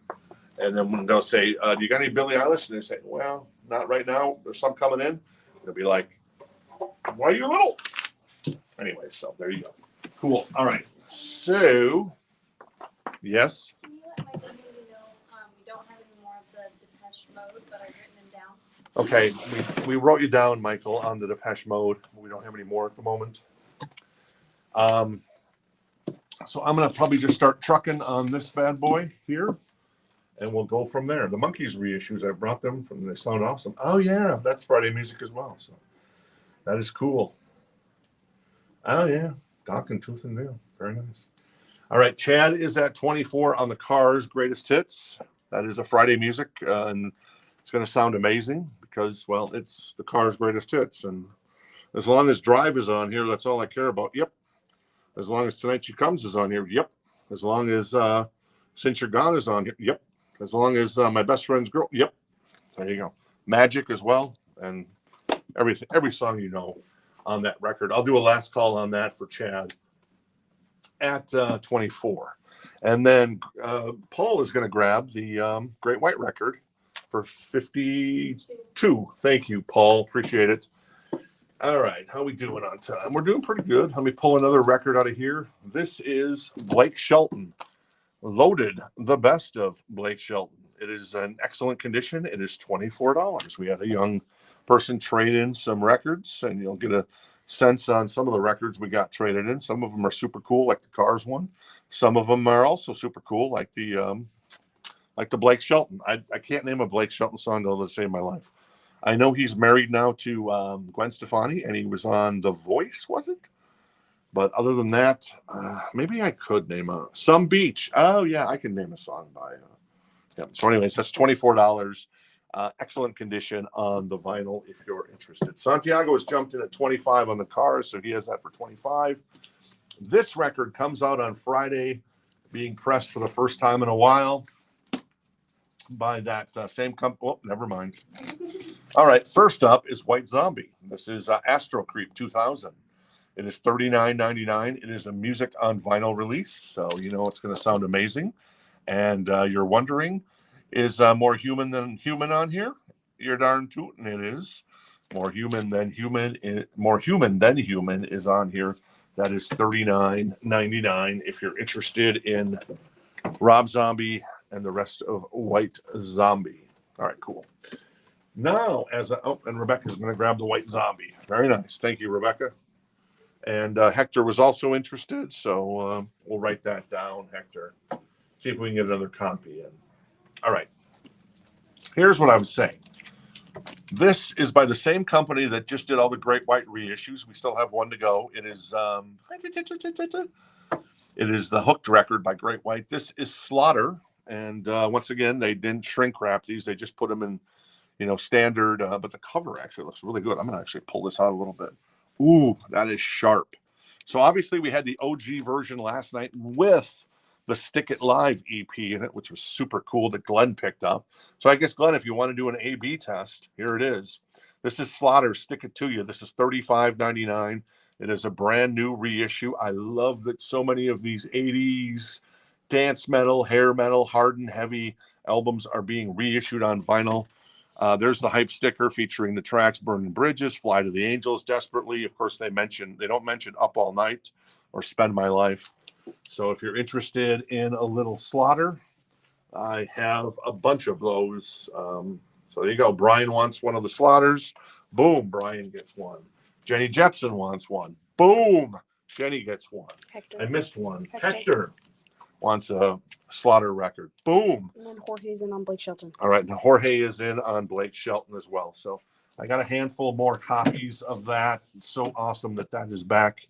And then when they'll say, "Do you got any Billie Eilish?" And they say, "Well, not right now. There's some coming in." They'll be like, "Why you little?" Anyway, so there you go. Cool. All right. So, yes. Can you let my baby know we don't have any more of the Depeche Mode, but I've written them down? Okay. We wrote you down, Michael, on the Depeche Mode. We don't have any more at the moment. So I'm going to probably just start trucking on this bad boy here, and we'll go from there. The Monkees reissues, I brought them from, they sound awesome. Oh, yeah. That's Friday Music as well. So that is cool. Oh, yeah. Doc and Tooth and Nail. Very nice. All right. Chad is at 24 on the Cars Greatest Hits. That is a Friday Music, and it's going to sound amazing because, well, it's the Cars Greatest Hits. And as long as Drive is on here, that's all I care about. Yep. As long as Tonight She Comes is on here. Yep. As long as Since You're Gone is on here. Yep. As long as My Best Friend's Girl. Yep. There you go. Magic as well. And everything, every song you know on that record. I'll do a last call on that for Chad at 24. And then Paul is going to grab the Great White record for 52. Thank you, Paul. Appreciate it. All right. How we doing on time? We're doing pretty good. Let me pull another record out of here. This is Blake Shelton. Loaded, the best of Blake Shelton. It is in excellent condition. It is $24. We had a young person trade in some records, and you'll get a sense on some of the records we got traded in. Some of them are super cool, like the Cars one. Some of them are also super cool, like the Blake Shelton. I can't name a Blake Shelton song to save my life. I know he's married now to Gwen Stefani, and he was on The Voice, was it? But other than that, maybe I could name Some Beach. Oh, yeah, I can name a song by him. So anyways, that's $24. Excellent condition on the vinyl if you're interested. Santiago has jumped in at 25 on the Cars, so he has that for 25. This record comes out on Friday, being pressed for the first time in a while by that same company. Oh, never mind. All right, first up is White Zombie. This is Astro Creep 2000. It is $39.99. It is a music on vinyl release, so you know it's going to sound amazing. And you're wondering, is more human than human on here? You're darn tootin' it is. More human than human is on here. That is $39.99 if you're interested in Rob Zombie and the rest of White Zombie. All right, cool. Now, and Rebecca's going to grab the White Zombie. Very nice. Thank you, Rebecca. And Hector was also interested, so we'll write that down, Hector. See if we can get another copy in. All right. Here's what I was saying. This is by the same company that just did all the Great White reissues. We still have one to go. It is the Hooked record by Great White. This is Slaughter, and once again, they didn't shrink wrap these. They just put them in, standard. But the cover actually looks really good. I'm gonna actually pull this out a little bit. Ooh, that is sharp. So obviously, we had the OG version last night with the Stick It Live EP in it, which was super cool that Glenn picked up. So I guess, Glenn, if you want to do an A/B test, here it is. This is Slaughter, Stick It To You. This is $35.99. It is a brand new reissue. I love that so many of these 80s dance metal, hair metal, hard and heavy albums are being reissued on vinyl. There's the hype sticker featuring the tracks Burning Bridges, Fly to the Angels, Desperately. Of course, they don't mention Up All Night or Spend My Life. So if you're interested in a little Slaughter, I have a bunch of those. So there you go. Brian wants one of the Slaughters. Boom, Brian gets one. Jenny Jepson wants one. Boom, Jenny gets one. Hector. I missed one. Hector. Hector wants a Slaughter record. Boom. And then Jorge's in on Blake Shelton. All right, and Jorge is in on Blake Shelton as well. So I got a handful more copies of that. It's so awesome that is back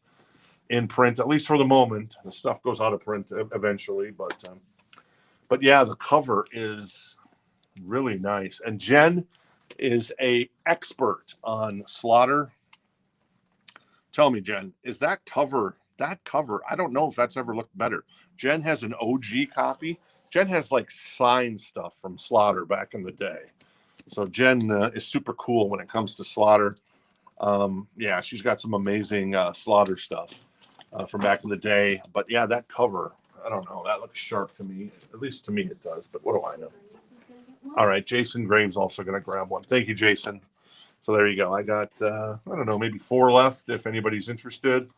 in print, at least for the moment. The stuff goes out of print eventually, but yeah, the cover is really nice. And Jen is a expert on Slaughter. Tell me, Jen, is that cover? I don't know if that's ever looked better. Jen has an OG copy. Jen has like signed stuff from Slaughter back in the day. So Jen is super cool when it comes to Slaughter. Yeah, she's got some amazing Slaughter stuff from back in the day. But yeah, that cover, I don't know. That looks sharp to me. At least to me it does. But what do I know? All right, Jason Graves also going to grab one. Thank you, Jason. So there you go. I got, I don't know, maybe 4 left if anybody's interested.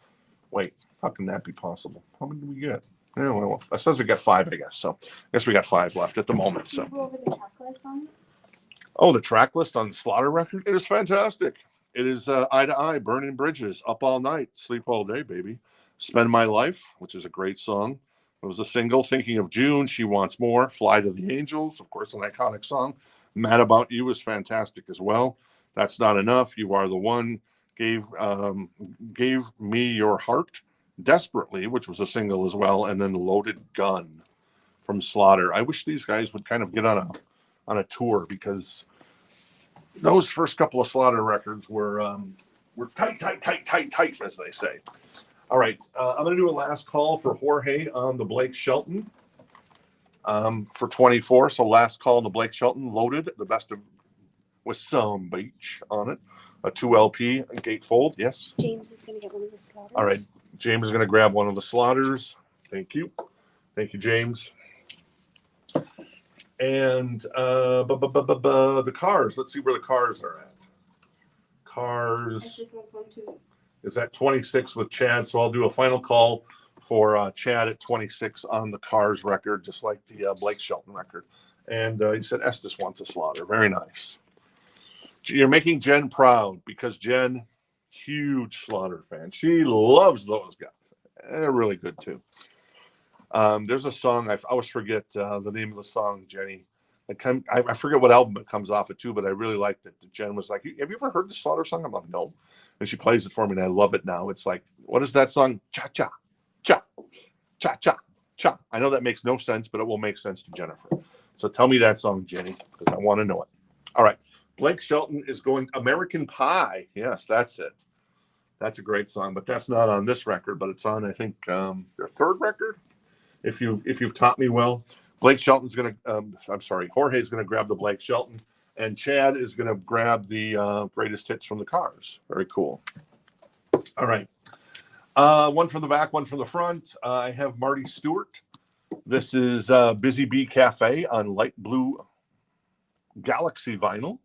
Wait, how can that be possible? How many do we get? Yeah, well, it says we got 5, I guess. So I guess we got 5 left at the moment. So. Go over the checklist on it. Oh, the track list on the Slaughter record? It is fantastic. It is Eye to Eye, Burning Bridges, Up All Night, Sleep All Day, Baby. Spend My Life, which is a great song. It was a single, Thinking of June, She Wants More, Fly to the Angels, of course, an iconic song. Mad About You is fantastic as well. That's Not Enough, You Are the One, Gave Me Your Heart, Desperately, which was a single as well, and then Loaded Gun from Slaughter. I wish these guys would kind of get on a tour, because those first couple of Slaughter records were tight, as they say. All right, I'm going to do a last call for Jorge on the Blake Shelton for 24. So last call on the Blake Shelton, Loaded, the best of, with some beach on it. A 2 LP gatefold, yes. James is going to get one of the Slaughters. All right, James is going to grab one of the Slaughters. Thank you, James. And the cars. Let's see where the cars are at. Cars is at 26 with Chad. So I'll do a final call for Chad at 26 on the Cars record, just like the Blake Shelton record. And he said Estes wants a Slaughter. Very nice. You're making Jen proud, because Jen, huge Slaughter fan. She loves those guys. They're really good too. There's a song, I always forget the name of the song, Jenny. I forget what album it comes off of too, but I really liked it. Jen was like, have you ever heard the Slaughter song? I'm like, no. And she plays it for me, and I love it now. It's like, what is that song? Cha-cha, cha, cha-cha, cha. I know that makes no sense, but it will make sense to Jennifer. So tell me that song, Jenny, because I want to know it. All right. Blake Shelton is going American Pie. Yes, that's it. That's a great song, but that's not on this record, but it's on, I think, their 3rd record. If you've taught me well. Blake Shelton's going to, Jorge's going to grab the Blake Shelton, and Chad is going to grab the greatest hits from the Cars. Very cool. All right. One from the back, one from the front. I have Marty Stewart. This is Busy Bee Cafe on light blue Galaxy vinyl.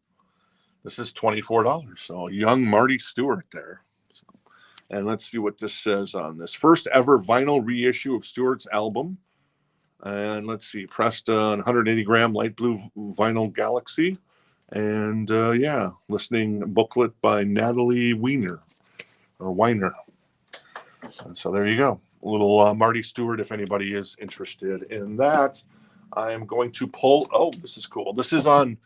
This is $24. So young Marty Stewart there. And let's see what this says on this. First ever vinyl reissue of Stewart's album. And let's see, pressed on 180 gram light blue vinyl Galaxy. And yeah, listening booklet by Natalie Weiner. And so there you go. A little Marty Stewart, if anybody is interested in that. I am going to pull. Oh, this is cool. This is on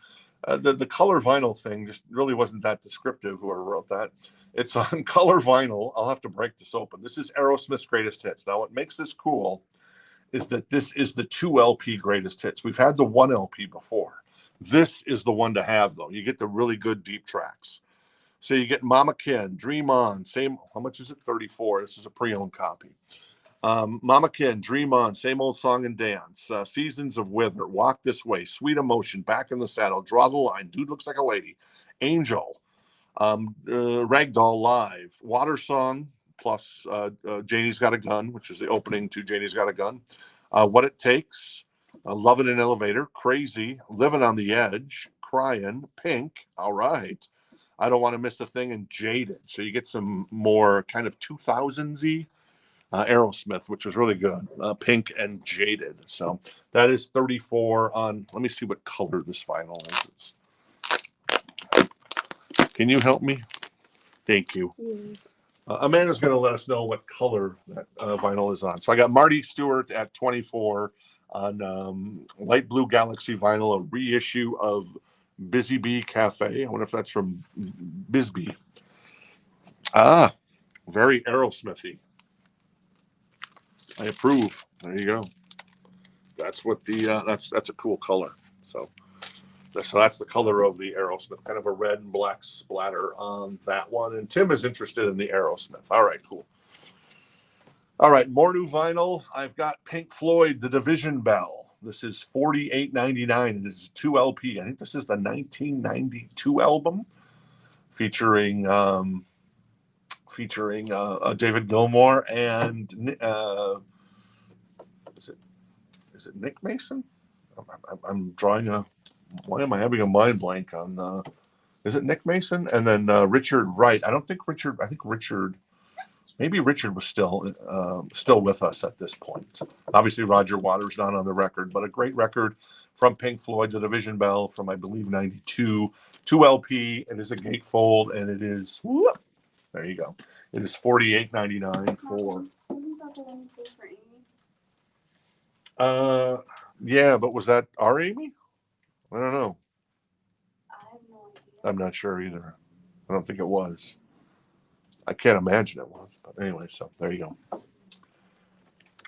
the color vinyl thing. Just really wasn't that descriptive, whoever wrote that. It's on color vinyl. I'll have to break this open. This is Aerosmith's greatest hits. Now, what makes this cool is that this is the 2 LP greatest hits. We've had the 1 LP before. This is the one to have, though. You get the really good deep tracks. So you get Mama Ken, Dream On, same. How much is it? 34. This is a pre-owned copy. Mama Ken, Dream On, Same Old Song and Dance, Seasons of Wither, Walk This Way, Sweet Emotion, Back in the Saddle, Draw the Line, Dude Looks Like a Lady, Angel, Ragdoll Live, Water Song, plus Janie's Got a Gun, which is the opening to Janie's Got a Gun, What It Takes, Love in an Elevator, Crazy, Living on the Edge, Crying, Pink, all right, I Don't Want to Miss a Thing, and Jaded. So you get some more kind of 2000s-y Aerosmith, which was really good. Pink and Jaded. So that is 34 on. Let me see what color this vinyl is. Can you help me? Thank you. Yes. Amanda's going to let us know what color that vinyl is on. So I got Marty Stewart at 24 on light blue Galaxy vinyl, a reissue of Busy Bee Cafe. I wonder if that's from Bisbee. Ah, very Aerosmithy. I approve. There you go. That's what the that's a cool color. So that's the color of the Aerosmith, kind of a red and black splatter on that one. And Tim is interested in the Aerosmith. All right, cool. All right, more new vinyl. I've got Pink Floyd, The Division Bell. This is $48.99. It is a 2 LP. I think this is the 1992 album, featuring David Gilmour and is it Nick Mason? I'm drawing a. Why am I having a mind blank on? Is it Nick Mason and then Richard Wright? I don't think Richard. I think Richard. Maybe Richard was still with us at this point. Obviously, Roger Waters not on the record, but a great record from Pink Floyd, The Division Bell from I believe '92, 2 LP. It is a gatefold, and it is. Whoop, there you go. It is $48.99 for. Wasn't that the one you pulled for Amy? Yeah, but was that our Amy? I don't know. I have no idea. I'm not sure either. I don't think it was. I can't imagine it was. But anyway, so there you go.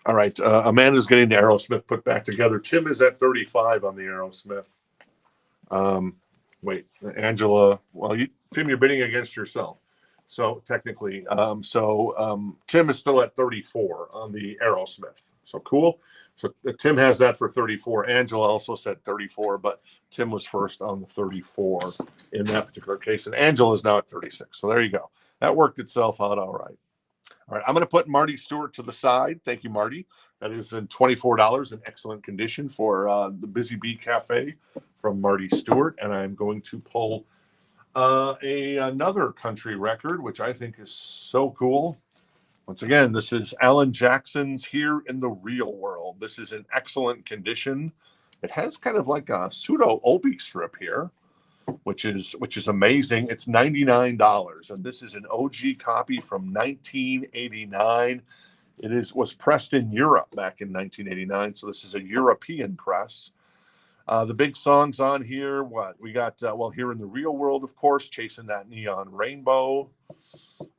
All right. Amanda's getting the Aerosmith put back together. Tim is at 35 on the Aerosmith. Wait, Angela. Well, Tim, you're bidding against yourself. So technically, Tim is still at 34 on the Aerosmith. So cool. So Tim has that for 34. Angela also said 34, but Tim was first on the 34 in that particular case. And Angela is now at 36. So there you go. That worked itself out all right. All right, I'm going to put Marty Stewart to the side. Thank you, Marty. That is in $24 in excellent condition for the Busy Bee Cafe from Marty Stewart. And I'm going to pull another country record, which I think is so cool. Once again, this is Alan Jackson's Here in the Real World. This is in excellent condition. It has kind of like a pseudo Obi strip here, which is amazing. It's $99, and this is an OG copy from 1989. It was pressed in Europe back in 1989, so this is a European press. The big songs on here, what we got? Here in the Real World, of course, Chasing That Neon Rainbow.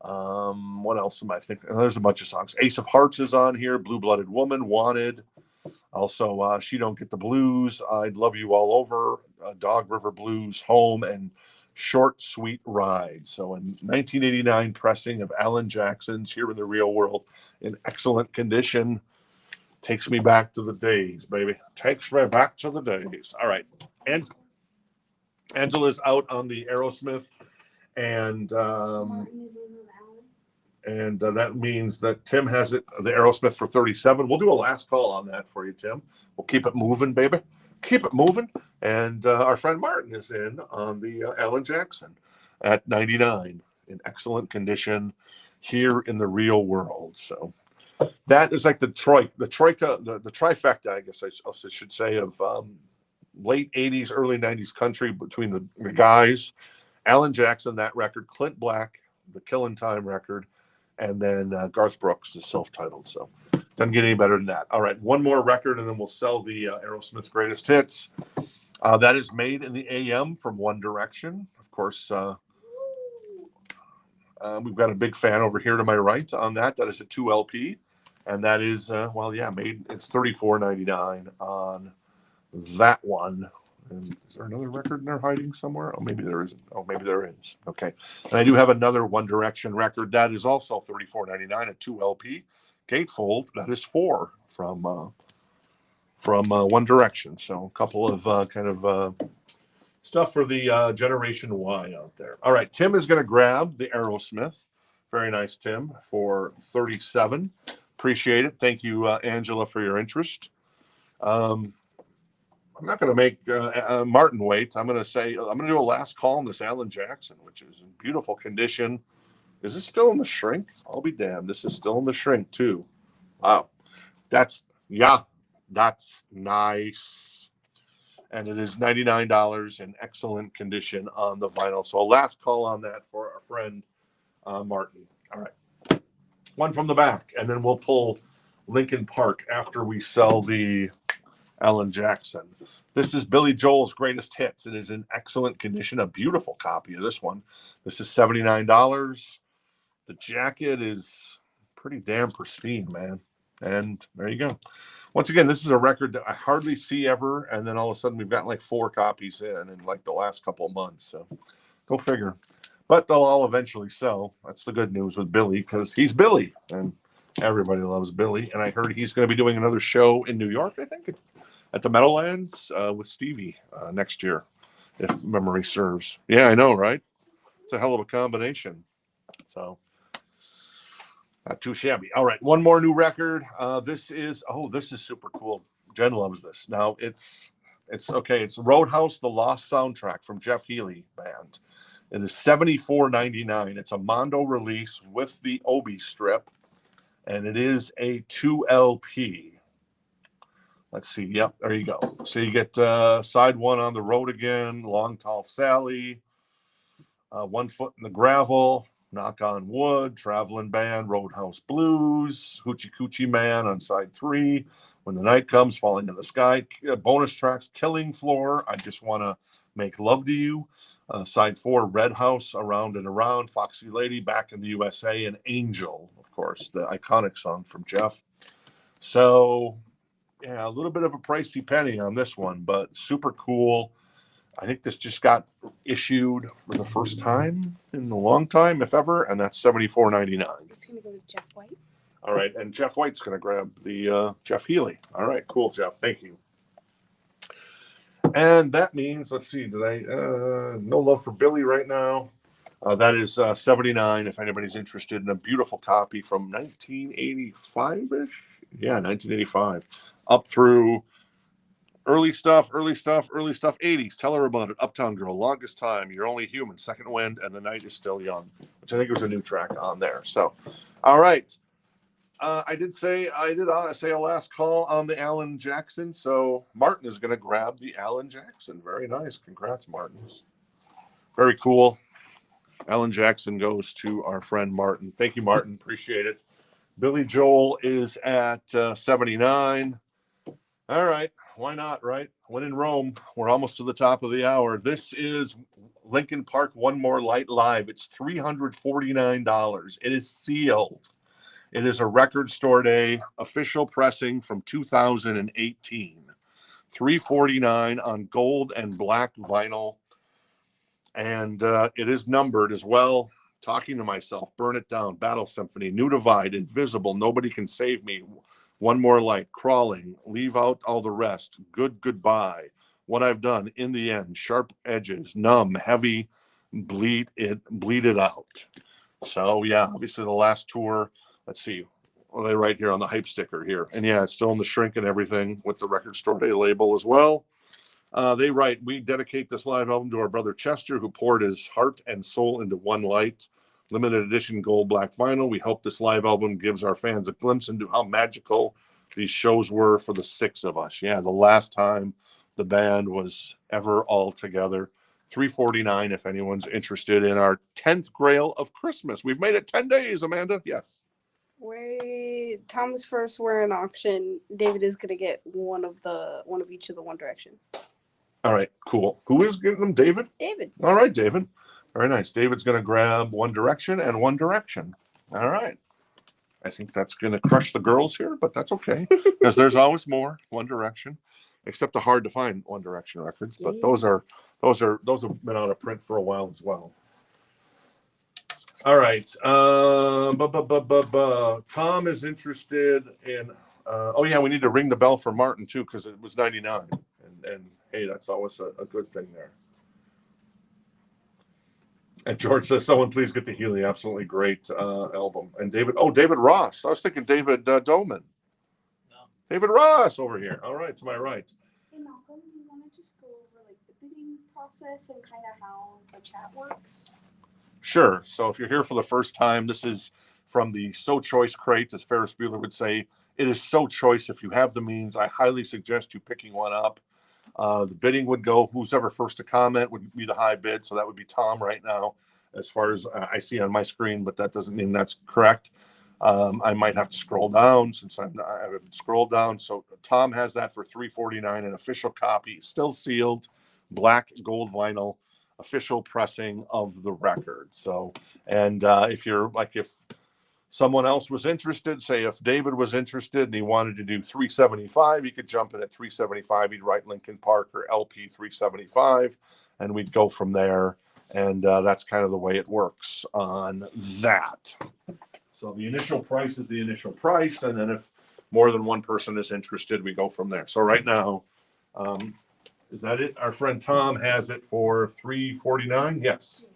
What else am I thinking? There's a bunch of songs. Ace of Hearts is on here. Blue Blooded Woman, Wanted. Also, She Don't Get the Blues. I'd Love You All Over. Dog River Blues, Home, and Short Sweet Ride. So, in 1989 pressing of Alan Jackson's Here in the Real World in excellent condition. Takes me back to the days, baby. Takes me back to the days. All right. And Angela's out on the Aerosmith. And Martin is in with Alan. and that means that Tim has it, the Aerosmith for 37. We'll do a last call on that for you, Tim. We'll keep it moving, baby. Keep it moving. And our friend Martin is in on the Alan Jackson at 99 in excellent condition here in the Real World. So that is like the trifecta, I guess I should say, of late 80s, early 90s country between the guys. Alan Jackson, that record, Clint Black, the Killin' Time record, And then Garth Brooks is self-titled, so doesn't get any better than that. All right, one more record, and then we'll sell the Aerosmith's Greatest Hits. That is Made in the AM from One Direction. Of course, we've got a big fan over here to my right on that. That is a 2 LP, and that is, made. It's $34.99 on that one. And is there another record in there hiding somewhere? Oh, maybe there isn't. Oh, maybe there is. Okay. And I do have another One Direction record. That is also $34.99, a 2 LP. Gatefold. That is 4 from One Direction. So a couple of kind of stuff for the Generation Y out there. All right. Tim is going to grab the Aerosmith. Very nice, Tim, for $37. Appreciate it. Thank you, Angela, for your interest. I'm not going to make Martin wait. I'm going to do a last call on this Alan Jackson, which is in beautiful condition. Is this still in the shrink? I'll be damned. This is still in the shrink too. Wow. That's nice. And it is $99 in excellent condition on the vinyl. So a last call on that for our friend Martin. All right. One from the back, and then we'll pull Linkin Park after we sell the Alan Jackson. This is Billy Joel's Greatest Hits. It is in excellent condition. A beautiful copy of this one. This is $79. The jacket is pretty damn pristine, man. And there you go. Once again, this is a record that I hardly see ever, and then all of a sudden we've got like 4 copies in like the last couple of months. So go figure. But they'll all eventually sell. That's the good news with Billy, because he's Billy, and everybody loves Billy. And I heard he's going to be doing another show in New York, I think, at the Meadowlands with Stevie next year, if memory serves. Yeah, I know, right? It's a hell of a combination. So not too shabby. All right, one more new record. This is super cool. Jen loves this. Now it's okay. It's Roadhouse: The Lost Soundtrack from Jeff Healey Band. It is $74.99. It's a Mondo release with the Obi strip, and it is a 2 LP. Let's see. Yep, there you go. So you get side 1 On the Road Again, Long Tall Sally, 1 Foot in the Gravel, Knock on Wood, Traveling Band, Roadhouse Blues, Hoochie Coochie Man on side 3, When the Night Comes, Falling in the Sky, bonus tracks, Killing Floor, I Just Want to Make Love to You, side 4, Red House, Around and Around, Foxy Lady, Back in the USA, and Angel, of course, the iconic song from Jeff. So yeah, a little bit of a pricey penny on this one, but super cool. I think this just got issued for the first time in a long time, if ever, and that's $74.99. It's going to go to Jeff White. All right, and Jeff White's going to grab the Jeff Healey. All right, cool, Jeff. Thank you. And that means, let's see, no love for Billy right now. That is $79 if anybody's interested in a beautiful copy from 1985-ish. Yeah, 1985. Up through early stuff, 80s. Tell her about it. Uptown Girl, Longest Time, You're Only Human, Second Wind, and The Night Is Still Young, which I think was a new track on there. So, all right. I did say a last call on the Alan Jackson. So Martin is going to grab the Alan Jackson. Very nice. Congrats, Martin. Very cool. Alan Jackson goes to our friend Martin. Thank you, Martin. Appreciate it. Billy Joel is at 79. All right. Why not, right? When in Rome, we're almost to the top of the hour. This is Linkin Park One More Light Live. It's $349. It is sealed. It is a Record Store Day official pressing from 2018. $349 on gold and black vinyl. And it is numbered as well. Talking to Myself, Burn It Down, Battle Symphony, New Divide, Invisible, Nobody Can Save Me, One More Light, Crawling, Leave Out All the Rest, Good Goodbye, What I've Done, In the End, Sharp Edges, Numb, Heavy, Bleed It Out. So yeah, obviously the last tour. Let's see. Well, they write here on the hype sticker here. And yeah, it's still in the shrink and everything with the Record Store Day label as well. They write, we dedicate this live album to our brother Chester, who poured his heart and soul into One Light. Limited edition gold black vinyl. We hope this live album gives our fans a glimpse into how magical these shows were for the 6 of us. Yeah, the last time the band was ever all together. $349 if anyone's interested in our 10th Grail of Christmas. We've made it 10 days, Amanda. Yes. Wait, Thomas first. We're in auction. David is gonna get one of each of the One Directions. All right, cool. Who is getting them? David? David. All right, David. Very nice. David's going to grab One Direction and One Direction. All right. I think that's going to crush the girls here, but that's okay because there's always more One Direction, except the hard to find One Direction records. But those have been out of print for a while as well. All right. Tom is interested in. Oh yeah, we need to ring the bell for Martin too because it was 99, and hey, that's always a good thing there. And George says, someone please get the Healy. Absolutely great album. And David Ross. I was thinking David Doman. No. David Ross over here. All right, to my right. Hey Malcolm, do you want to just go over like the bidding process and kind of how the chat works? Sure. So if you're here for the first time, this is from the So Choice crate, as Ferris Bueller would say. It is so choice. If you have the means, I highly suggest you picking one up. The bidding would go, who's ever first to comment would be the high bid. So that would be Tom right now, as far as I see on my screen, but that doesn't mean that's correct. I might have to scroll down since I haven't scrolled down. So Tom has that for $349, an official copy, still sealed, black gold vinyl, official pressing of the record. So, and if you're like, if someone else was interested, say if David was interested and he wanted to do 375, he could jump in at 375. He'd write Linkin Park or LP 375, and we'd go from there. And that's kind of the way it works on that. So the initial price is the initial price, and then if more than one person is interested, we go from there. So right now, is that it? Our friend Tom has it for $349. Yes.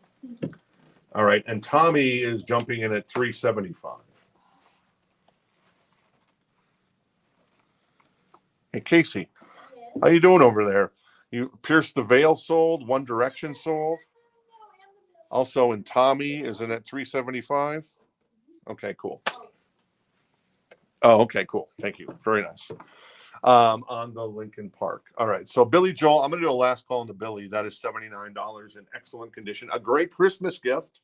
All right, and Tommy is jumping in at $375. Hey, Casey, how you doing over there? You Pierce the Veil sold, One Direction sold. Also, in Tommy is in at $375. Okay, cool. Oh, okay, cool. Thank you. Very nice. On the Linkin Park. All right, so Billy Joel, I'm going to do a last call into Billy. That is $79 in excellent condition. A great Christmas gift,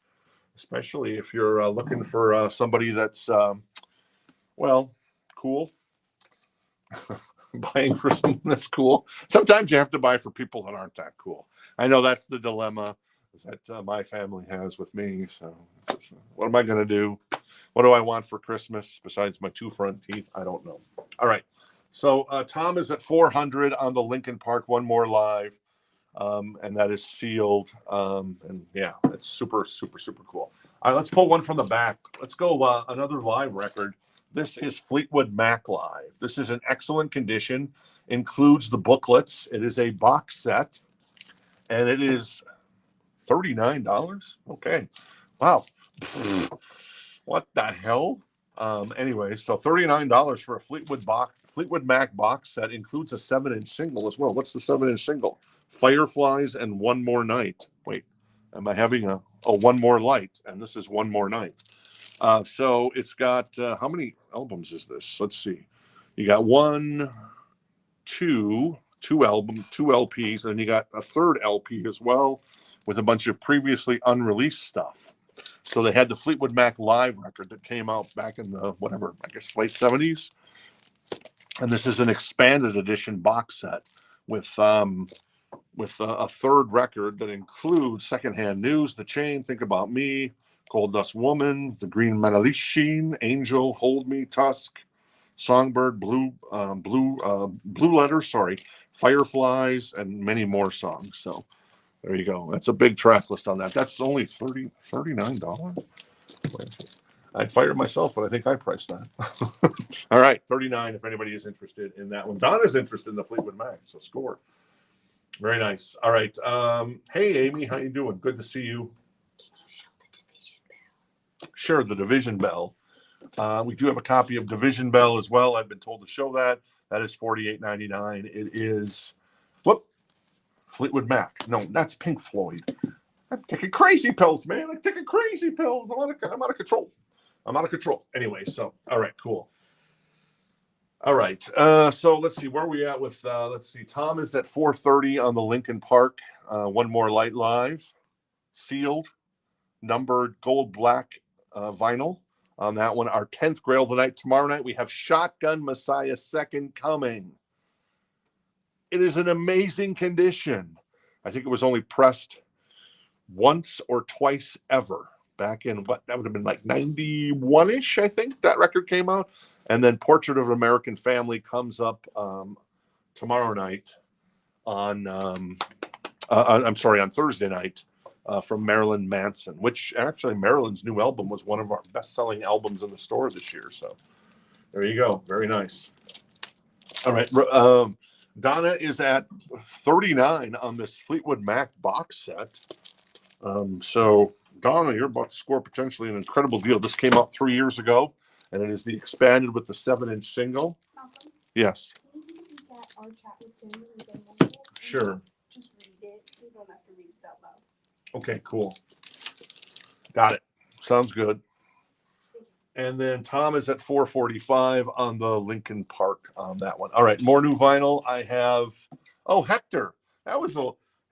especially if you're looking for somebody that's, well, cool. Buying for someone that's cool. Sometimes you have to buy for people that aren't that cool. I know that's the dilemma that my family has with me. So what am I going to do? What do I want for Christmas besides my two front teeth? I don't know. All right. So Tom is at 400 on the Linkin Park One More Live. And that is sealed. And yeah, it's super, super, super cool. All right, let's pull one from the back. Let's go another live record. This is Fleetwood Mac Live. This is in excellent condition, includes the booklets. It is a box set, and it is $39. Okay. Wow. What the hell? Anyway, so $39 for a Fleetwood Mac box set, includes a 7-inch single as well. What's the 7-inch single? Fireflies and One More Night. Wait, am I having a One More Light? And this is One More Night. So it's got, how many albums is this? Let's see. You got two LPs, and you got a third LP as well with a bunch of previously unreleased stuff. So they had the Fleetwood Mac Live record that came out back in the, whatever, I guess late 70s. And this is an expanded edition box set with a third record that includes Secondhand News, The Chain, Think About Me, Cold Dust Woman, The Green Metallica, Angel, Hold Me, Tusk, Songbird, Blue Letter, Fireflies, and many more songs. So there you go. That's a big track list on that. That's only $39. I'd fire myself, but I think I priced that. All right, $39 if anybody is interested in that one. Donna's interested in the Fleetwood Mac, so score. Very nice. All right. Hey, Amy, how you doing? Good to see you. Can you show the division bell? Sure, the Division Bell. We do have a copy of Division Bell as well. I've been told to show that. That is $48.99. It is, Fleetwood Mac. No, that's Pink Floyd. I'm taking crazy pills, man. I'm taking crazy pills. I'm out of control. I'm out of control. Anyway, so, all right, cool. All right. So let's see where are we at with, let's see. Tom is at 430 on the Linkin Park One More Light Live, sealed, numbered gold black vinyl on that one. Our 10th Grail of the night. Tomorrow night we have Shotgun Messiah Second Coming. It is in amazing condition. I think it was only pressed once or twice ever back in what that would have been like 91-ish, I think that record came out. And then Portrait of an American Family comes up tomorrow night on on Thursday night from Marilyn Manson, which actually Marilyn's new album was one of our best-selling albums in the store this year. So there you go. Very nice. All right. Donna is at 39 on this Fleetwood Mac box set. So Donna, you're about to score potentially an incredible deal. This came out 3 years ago, and it is the expanded with the 7-inch single. Malcolm, Yes. can you read that our chat with Jim and then we'll get it? Sure. Just read it. You don't have to read it out loud. Okay, cool. Got it. Sounds good. And then Tom is at 445 on the Linkin Park on that one. All right, more new vinyl. I have, Hector. That was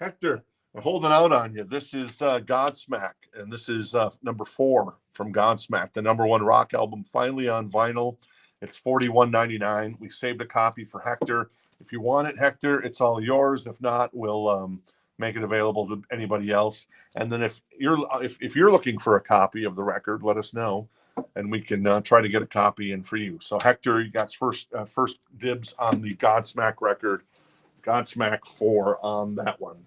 Hector. I'm holding out on you. This is Godsmack, and this is number 4 from Godsmack, the #1 rock album, finally on vinyl. It's $41.99. We saved a copy for Hector. If you want it, Hector, it's all yours. If not, we'll make it available to anybody else. And then if you're looking for a copy of the record, let us know, and we can try to get a copy in for you. So Hector, you got first dibs on the Godsmack record, Godsmack 4 on that one.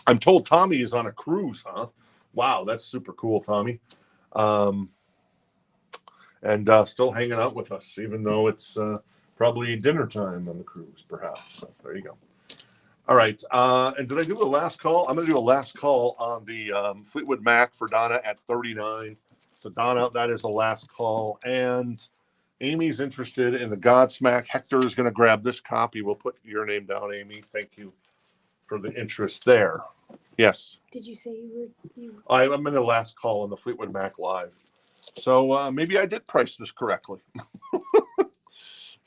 I'm told Tommy is on a cruise, huh? Wow, that's super cool, Tommy. And still hanging out with us, even though it's probably dinner time on the cruise, perhaps. So there you go. All right. And did I do a last call? I'm going to do a last call on the Fleetwood Mac for Donna at 39. So Donna, that is a last call. And Amy's interested in the Godsmack. Hector is going to grab this copy. We'll put your name down, Amy. Thank you for the interest there. Yes. Did you say you were? I'm in the last call on the Fleetwood Mac Live. So maybe I did price this correctly.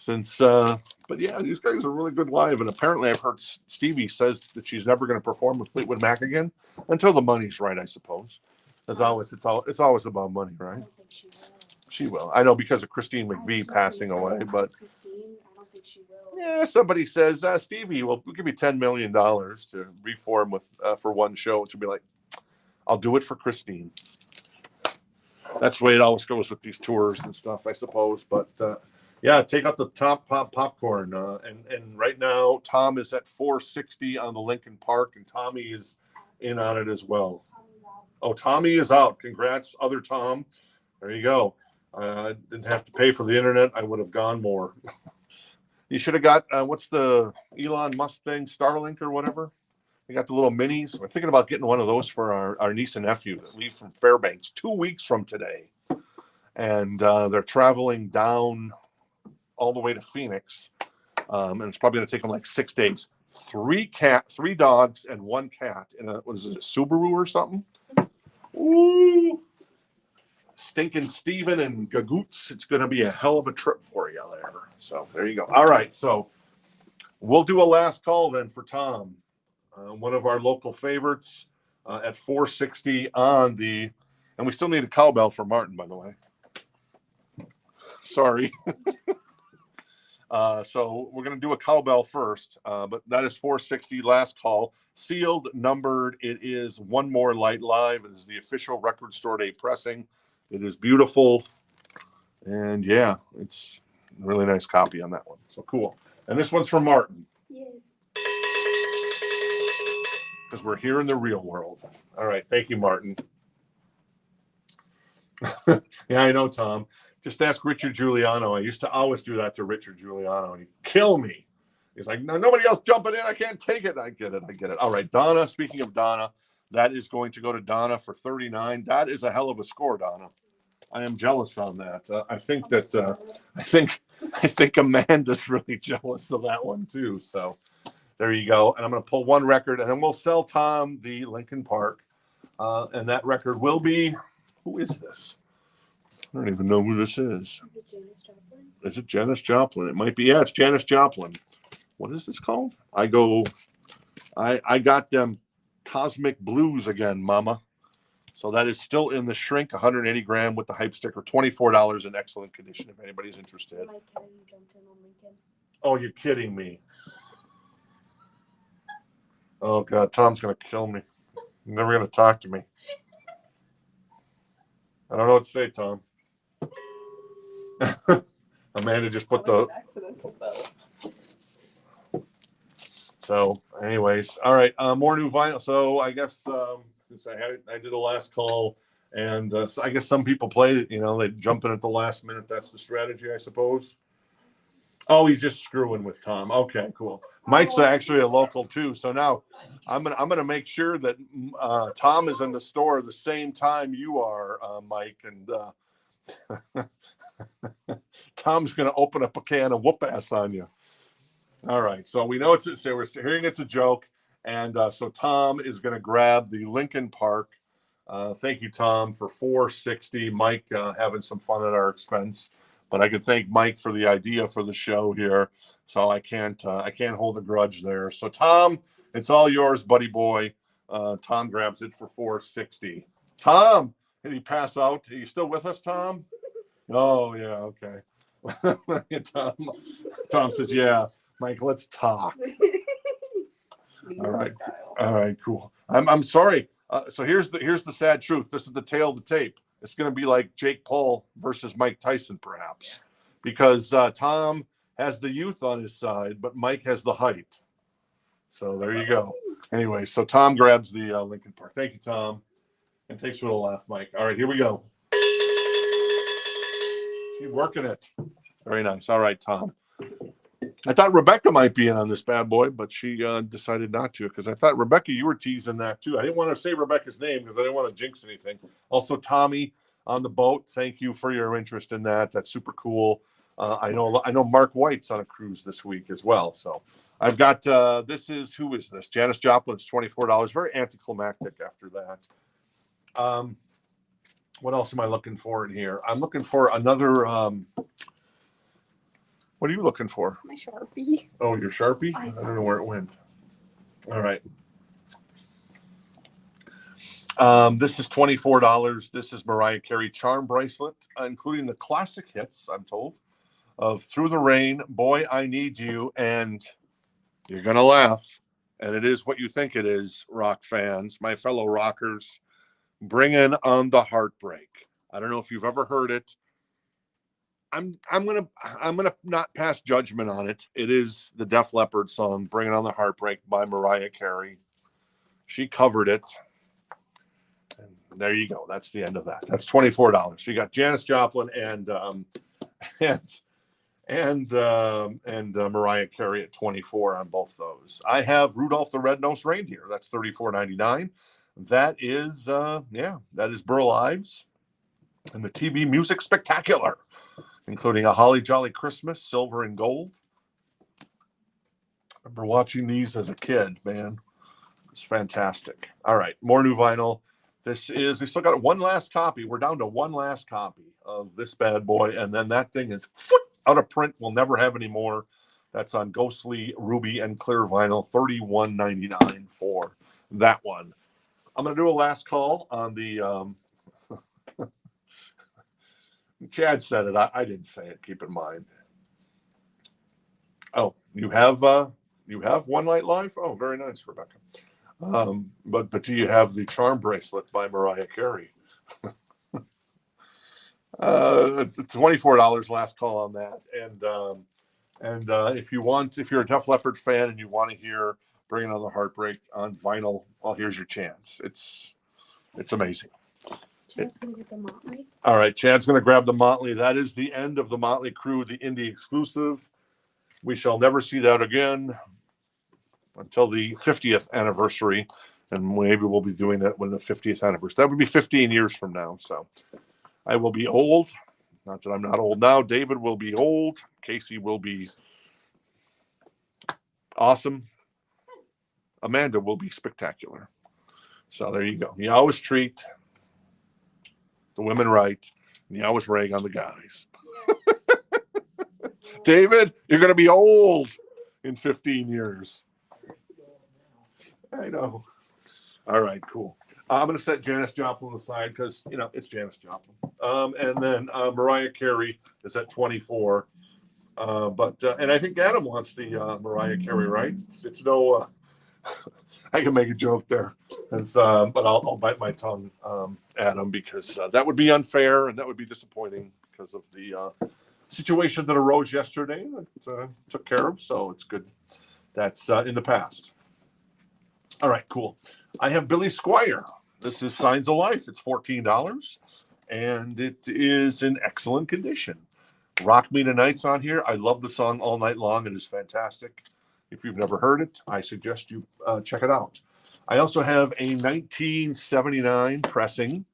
But yeah, these guys are really good live. And apparently I've heard Stevie says that she's never going to perform with Fleetwood Mac again until the money's right, I suppose. As always, it's always about money, I right? don't think she will. She will. I know because of Christine McVie passing away, but Christine, I don't think she will. yeah, somebody says, Stevie, we'll give you $10 million to reform with for one show. She'll be like, I'll do it for Christine. That's the way it always goes with these tours and stuff, I suppose. But yeah, take out the top popcorn. And right now, Tom is at 460 on the Linkin Park, and Tommy is in on it as well. Tommy's out. Oh, Tommy is out. Congrats, other Tom. There you go. I didn't have to pay for the internet. I would have gone more. You should have got, what's the Elon Musk thing, Starlink or whatever? We got the little minis. We're thinking about getting one of those for our niece and nephew that leave from Fairbanks 2 weeks from today. And they're traveling down all the way to Phoenix. And it's probably going to take them like 6 days. 3 dogs, and 1 cat in a Subaru or something? Ooh. Stinking Steven and Gagoots. It's going to be a hell of a trip for you there. So there you go. All right. So we'll do a last call then for Tom. One of our local favorites at 460 on the, and we still need a cowbell for Martin, by the way. Sorry. So we're going to do a cowbell first, but that is 460 last call, sealed, numbered. It is One More Light Live. It is the official Record Store Day pressing. It is beautiful. And yeah, it's a really nice copy on that one. So cool. And this one's from Martin. Yes. Because we're here in the real world. All right. Thank you, Martin. Yeah, I know, Tom. Just ask Richard Giuliano. I used to always do that to Richard Giuliano, and he'd kill me. He's like, no, nobody else jumping in. I can't take it. I get it. All right, Donna. Speaking of Donna, that is going to go to Donna for 39. That is a hell of a score, Donna. I am jealous on that. I think Amanda's really jealous of that one too. So there you go. And I'm going to pull one record, and then we'll sell Tom the Linkin Park. And that record will be, who is this? I don't even know who this is. Is it Janis Joplin? Is it Janis Joplin? It might be. Yeah, it's Janis Joplin. What is this called? I Go I got them Cosmic Blues again, Mama. So that is still in the shrink, 180 gram with the hype sticker, $24 in excellent condition. If anybody's interested. My cat jumped in on Lincoln. Oh, you're kidding me. Oh God, Tom's gonna kill me. He's never gonna talk to me. I don't know what to say, Tom. Amanda just put the. Accidental bell. So, anyways, all right. More new vinyl. So I guess since I did a last call, and so I guess some people play it. You know, they jump in at the last minute. That's the strategy, I suppose. Oh, he's just screwing with Tom. Okay, cool. Mike's actually a local too. So now I'm gonna make sure that Tom is in the store the same time you are, Mike, and Tom's gonna open up a can of whoop ass on you. All right. So we know so we're hearing it's a joke, and so Tom is gonna grab the Linkin Park. Thank you, Tom, for $4.60. Mike having some fun at our expense. But I could thank Mike for the idea for the show here, so I can't hold a grudge there. So Tom, it's all yours, buddy boy. Tom grabs it for $4.60. Tom, did he pass out? Are you still with us, Tom? Oh yeah, okay. Tom says, "Yeah, Mike, let's talk." All right, all right, cool. I'm sorry. So here's the sad truth. This is the tail of the tape. It's going to be like Jake Paul versus Mike Tyson, perhaps, because Tom has the youth on his side, but Mike has the height. So there you go. Anyway, so Tom grabs the Linkin Park. Thank you, Tom. And thanks for the laugh, Mike. All right, here we go. Keep working it. Very nice. All right, Tom. I thought Rebecca might be in on this bad boy, but she decided not to, because I thought, Rebecca, you were teasing that too. I didn't want to say Rebecca's name because I didn't want to jinx anything. Also, Tommy on the boat, thank you for your interest in that. That's super cool. I know Mark White's on a cruise this week as well. So I've got who is this? Janis Joplin's $24. Very anticlimactic after that. What else am I looking for in here? I'm looking for another. What are you looking for? My Sharpie. Oh, your Sharpie? I don't know where it went. All right. This is $24. This is Mariah Carey charm bracelet, including the classic hits, I'm told, of Through the Rain, Boy, I Need You, and you're going to laugh. And it is what you think it is, rock fans, my fellow rockers. Bringing on the Heartbreak. I don't know if you've ever heard it. I'm gonna not pass judgment on it. It is the Def Leppard song "Bringing on the Heartbreak" by Mariah Carey. She covered it, and there you go. That's the end of that. That's $24. So you got Janis Joplin and Mariah Carey at $24 on both those. I have Rudolph the Red-Nosed Reindeer. That's $34.99. That is that is Burl Ives and the TV Music Spectacular, including A Holly Jolly Christmas, Silver and Gold. I remember watching these as a kid, man. It's fantastic. All right, more new vinyl. We still got one last copy. We're down to one last copy of this bad boy, and then that thing is out of print. We'll never have any more. That's on Ghostly, Ruby, and Clear Vinyl, $31.99 for that one. I'm going to do a last call on the Chad said it. I didn't say it. Keep in mind. Oh, you have One Light Life? Oh, very nice, Rebecca. But do you have the charm bracelet by Mariah Carey? $24 last call on that. And if you're a Def Leppard fan and you want to hear Bringing on the Heartbreak on vinyl, well, here's your chance. It's amazing. Chad's gonna get the Motley. All right, Chad's going to grab the Motley. That is the end of the Motley Crew, the indie exclusive. We shall never see that again until the 50th anniversary, and maybe we'll be doing that when the 50th anniversary. That would be 15 years from now. So I will be old. Not that I'm not old now. David will be old. Casey will be awesome. Amanda will be spectacular. So there you go. You always treat the women right, and you always rag on the guys. David, you're going to be old in 15 years. I know. All right, cool. I'm going to set Janis Joplin aside because, it's Janis Joplin. And then Mariah Carey is at 24. And I think Adam wants the Mariah Carey, right? It's no, I can make a joke there, but I'll bite my tongue, Adam, because that would be unfair and that would be disappointing because of the situation that arose yesterday that took care of. So it's good. That's in the past. All right, cool. I have Billy Squier. This is Signs of Life. It's $14, and it is in excellent condition. Rock Me Tonight's on here. I love the song All Night Long. It is fantastic. If you've never heard it, I suggest you check it out. I also have a 1979 pressing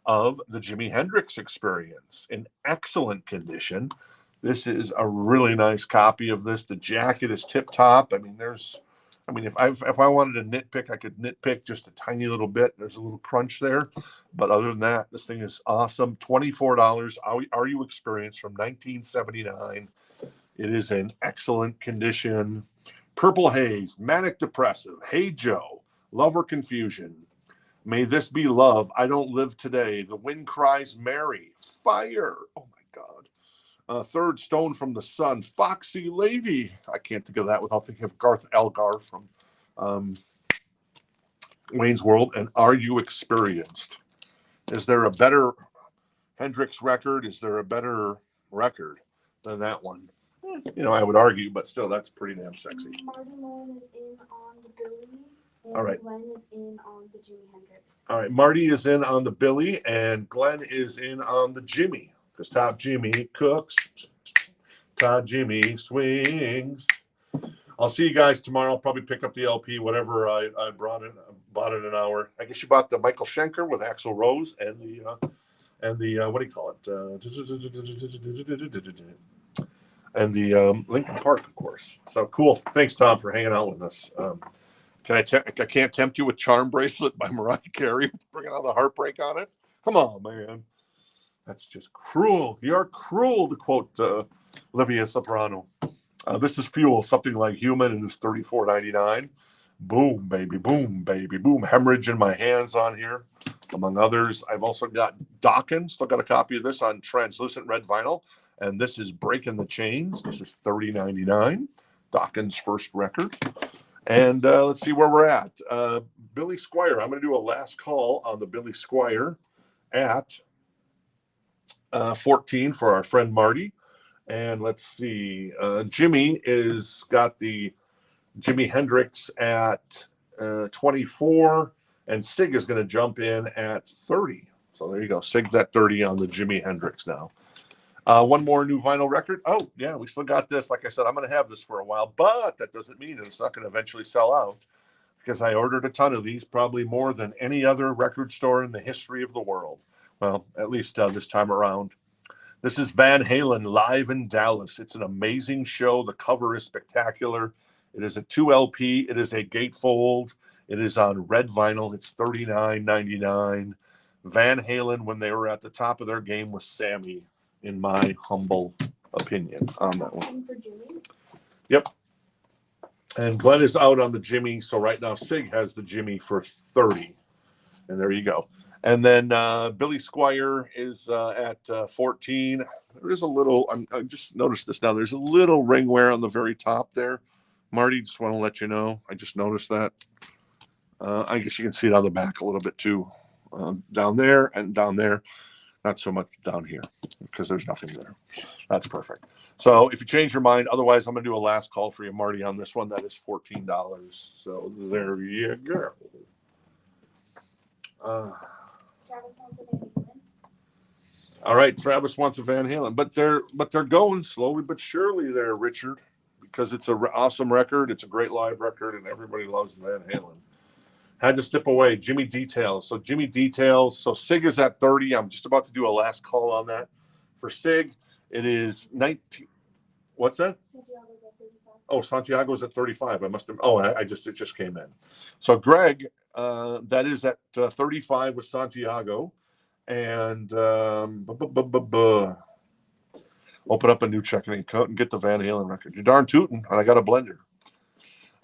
of the Jimi Hendrix Experience in excellent condition. This is a really nice copy of this. The jacket is tip top. If I wanted to nitpick, I could nitpick just a tiny little bit. There's a little crunch there. But other than that, this thing is awesome. $24. Are You Experience from 1979. It is in excellent condition. Purple Haze, Manic Depressive, Hey Joe, Love or Confusion, May This Be Love, I Don't Live Today, The Wind Cries Mary, Fire, oh my God, Third Stone from the Sun, Foxy Lady, I can't think of that without thinking of Garth Algar from Wayne's World, and Are You Experienced? Is there a better Hendrix record? Is there a better record than that one? I would argue, but still, that's pretty damn sexy. Marty Mullen is in on the Billy, and All right. Glenn is in on the Jimi Hendrix. All right, Marty is in on the Billy, and Glenn is in on the Jimmy, because Top Jimmy cooks, Top Jimmy swings. I'll see you guys tomorrow. I'll probably pick up the LP, whatever I bought in an hour. I guess you bought the Michael Schenker with Axl Rose and the what do you call it? And the Linkin Park, of course. So cool. Thanks, Tom, for hanging out with us. I can't tempt you with Charm Bracelet by Mariah Carey, bringing out the heartbreak on it. Come on, man. That's just cruel. You're cruel, to quote Olivia Soprano. This is Fuel, Something Like Human. It is $34.99. Boom, baby, boom. Hemorrhage in My Hands on here, among others. I've also got Dokken. Still got a copy of this on translucent red vinyl. And this is Breaking the Chains. This is $30.99. Dokken's first record. And let's see where we're at. Billy Squier. I'm going to do a last call on the Billy Squier at 14 for our friend Marty. And let's see. Jimmy is got the Jimi Hendrix at 24. And Sig is going to jump in at 30. So there you go. Sig's at 30 on the Jimi Hendrix now. One more new vinyl record. Oh, yeah, we still got this. Like I said, I'm going to have this for a while, but that doesn't mean that it's not going to eventually sell out because I ordered a ton of these, probably more than any other record store in the history of the world. Well, at least this time around. This is Van Halen live in Dallas. It's an amazing show. The cover is spectacular. It is a 2LP. It is a gatefold. It is on red vinyl. It's $39.99. Van Halen, when they were at the top of their game, was Sammy, in my humble opinion on that one. For Jimmy? Yep. And Glenn is out on the Jimmy. So right now Sig has the Jimmy for 30. And there you go. And then Billy Squier is at 14. There is a little, I just noticed this now. There's a little ring wear on the very top there. Marty, just want to let you know. I just noticed that. I guess you can see it on the back a little bit too. Down there and down there. Not so much down here because there's nothing there. That's perfect. So if you change your mind, otherwise I'm going to do a last call for you, Marty, on this one. That is $14. So there you go. Travis wants a Van Halen. All right, Travis wants a Van Halen, but they're going slowly but surely there, Richard, because it's an awesome record. It's a great live record, and everybody loves Van Halen. Had to step away. Jimmy Details. So Jimmy Details. So Sig is at 30. I'm just about to do a last call on that. For Sig, it is 19. What's that? Santiago's at 35. Oh, Santiago's at 35. I must have. Oh, it just came in. So Greg, that is at 35 with Santiago, and open up a new checking account and get the Van Halen record. You're darn tootin', and I got a blender.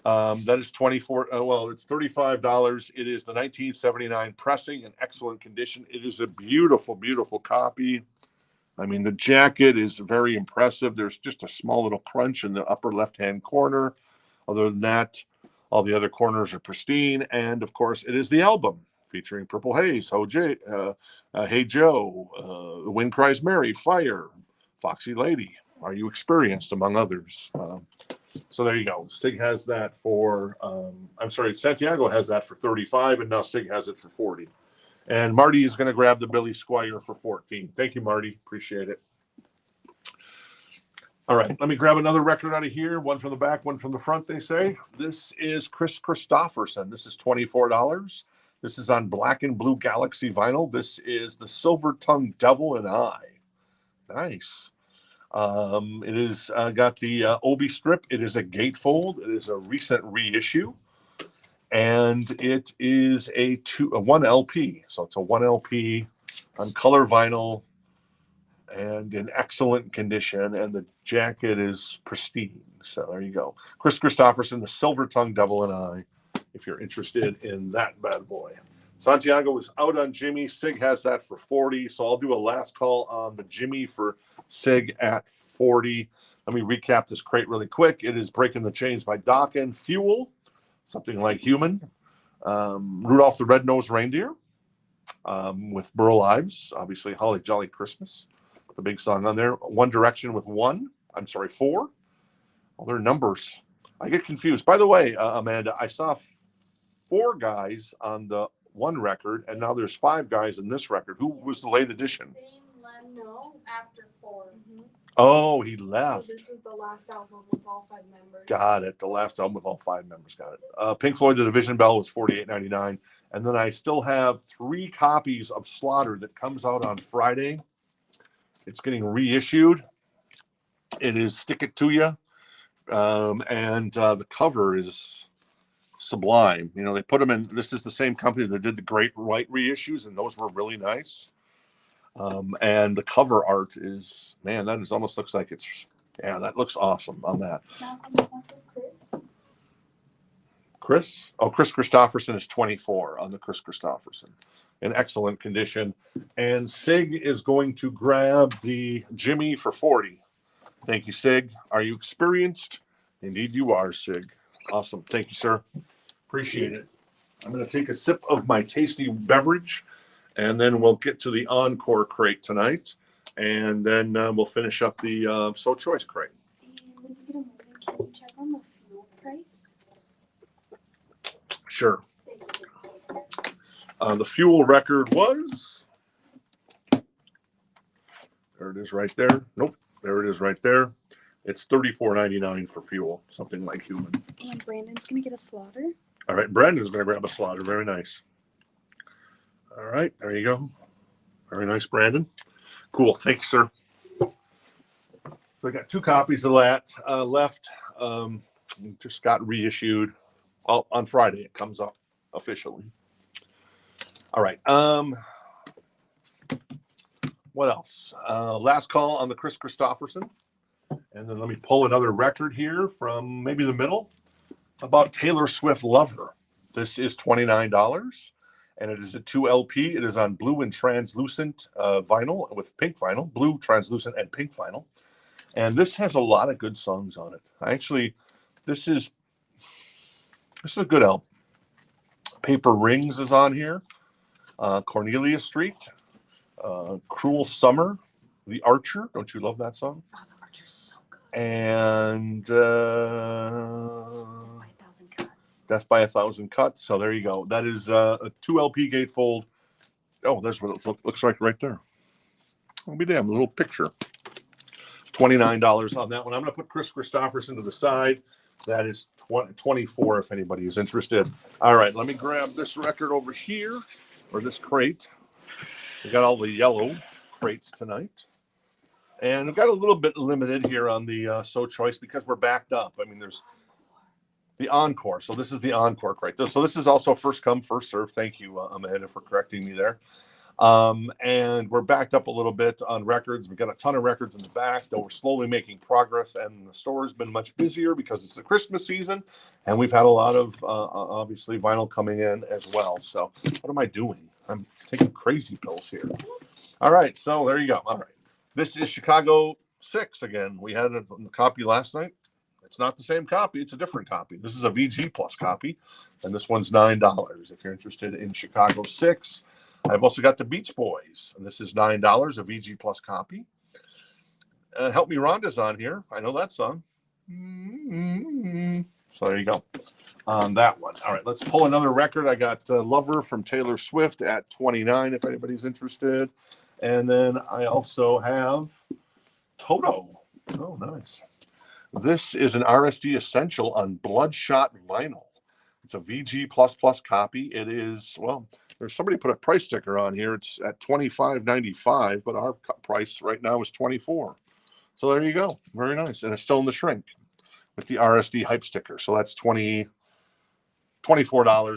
That is 24. Well, it's $35. It is the 1979 pressing in excellent condition. It is a beautiful, beautiful copy. I mean, the jacket is very impressive. There's just a small little crunch in the upper left-hand corner. Other than that, all the other corners are pristine. And of course, it is the album featuring Purple Haze, Hey Joe, The Wind Cries Mary, Fire, Foxy Lady, Are You Experienced, among others. So there you go. Sig has that for, Santiago has that for 35, and now Sig has it for 40. And Marty is going to grab the Billy Squire for 14. Thank you, Marty. Appreciate it. All right, let me grab another record out of here. One from the back, one from the front, they say. This is Chris Christopherson. This is $24. This is on Black and Blue Galaxy vinyl. This is the Silver Tongue Devil and I. Nice. It is got the Obi strip. It is a gatefold. It is a recent reissue. And it is a 1 LP. So it's a 1 LP on color vinyl and in excellent condition. And the jacket is pristine. So there you go. Chris Christopherson, the Silver Tongue Devil and I, if you're interested in that bad boy. Santiago is out on Jimmy. Sig has that for 40. So I'll do a last call on the Jimmy for Sig at 40. Let me recap this crate really quick. It is Breaking the Chains by Dokken, Fuel, Something Like Human, Rudolph the Red-Nosed Reindeer, with Burl Ives, obviously Holly Jolly Christmas, the big song on there. One Direction with 4. Well, they're numbers. I get confused. By the way, Amanda, I saw 4 guys on the one record, and now there's 5 guys in this record. Who was the late addition? No, after 4. Oh, he left. So this was the last album with all 5 members. Got it. The last album with all 5 members. Got it. Pink Floyd, The Division Bell was $48.99. And then I still have 3 copies of Slaughter that comes out on Friday. It's getting reissued. It is Stick It To Ya. And the cover is sublime. You know, they put them in. This is the same company that did the Great White reissues, and those were really nice. And the cover art is, man, that is almost looks like it's, yeah, that looks awesome on that. Chris? Oh, Chris Christopherson is 24 on the Chris Christopherson. In excellent condition. And Sig is going to grab the Jimmy for 40. Thank you, Sig. Are you experienced? Indeed you are, Sig. Awesome. Thank you, sir. Appreciate it. I'm going to take a sip of my tasty beverage, and then we'll get to the Encore crate tonight, and then we'll finish up the So Choice crate. And when you get a moment, can you check on the fuel price? Sure. The Fuel record was, there it is right there. Nope, there it is right there. It's $34.99 for Fuel, Something Like Human. And Brandon's going to get a Slaughter. All right, Brandon's going to grab a Slaughter. Very nice. All right, there you go. Very nice, Brandon. Cool. Thank you, sir. So I got 2 copies of that left. Just got reissued. Well, on Friday it comes up officially. All right. What else? Last call on the Chris Christopherson. And then let me pull another record here from maybe the middle about Taylor Swift Lover. This is $29. And it is a 2 LP. It is on blue and translucent vinyl with pink vinyl, blue, translucent, and pink vinyl. And this has a lot of good songs on it. Actually, this is a good album. Paper Rings is on here. Cornelia Street. Cruel Summer. The Archer. Don't you love that song? Oh, the Archer's so good. And Death by 1,000 Cuts. Death by 1,000 Cuts. So there you go. That is a 2 LP gatefold. Oh, there's what it looks like right there. I'll be damned. A little picture. $29 on that one. I'm going to put Chris Christopherson to the side. That is 24 if anybody is interested. All right, let me grab this record over here, or this crate. We got all the yellow crates tonight. And we've got a little bit limited here on the So Choice because we're backed up. I mean, there's the Encore. So this is the Encore crate. So this is also first come, first serve. Thank you, Amanda, for correcting me there. And we're backed up a little bit on records. We've got a ton of records in the back, though we're slowly making progress, and the store has been much busier because it's the Christmas season, and we've had a lot of obviously vinyl coming in as well. So what am I doing? I'm taking crazy pills here. All right, so there you go. All right, this is Chicago 6 again. We had a copy last night. It's not the same copy. It's a different copy. This is a VG Plus copy, and this one's $9 if you're interested in Chicago 6. I've also got the Beach Boys, and this is $9, a VG Plus copy. Help Me Rhonda's on here. I know that song. So there you go on that one. All right, let's pull another record. I got Lover from Taylor Swift at $29 if anybody's interested. And then I also have Toto. Oh, nice. This is an RSD Essential on Bloodshot vinyl. It's a VG++ copy. It is, well, there's somebody put a price sticker on here. It's at $25.95, but our price right now is $24. So there you go. Very nice. And it's still in the shrink with the RSD hype sticker. So that's $24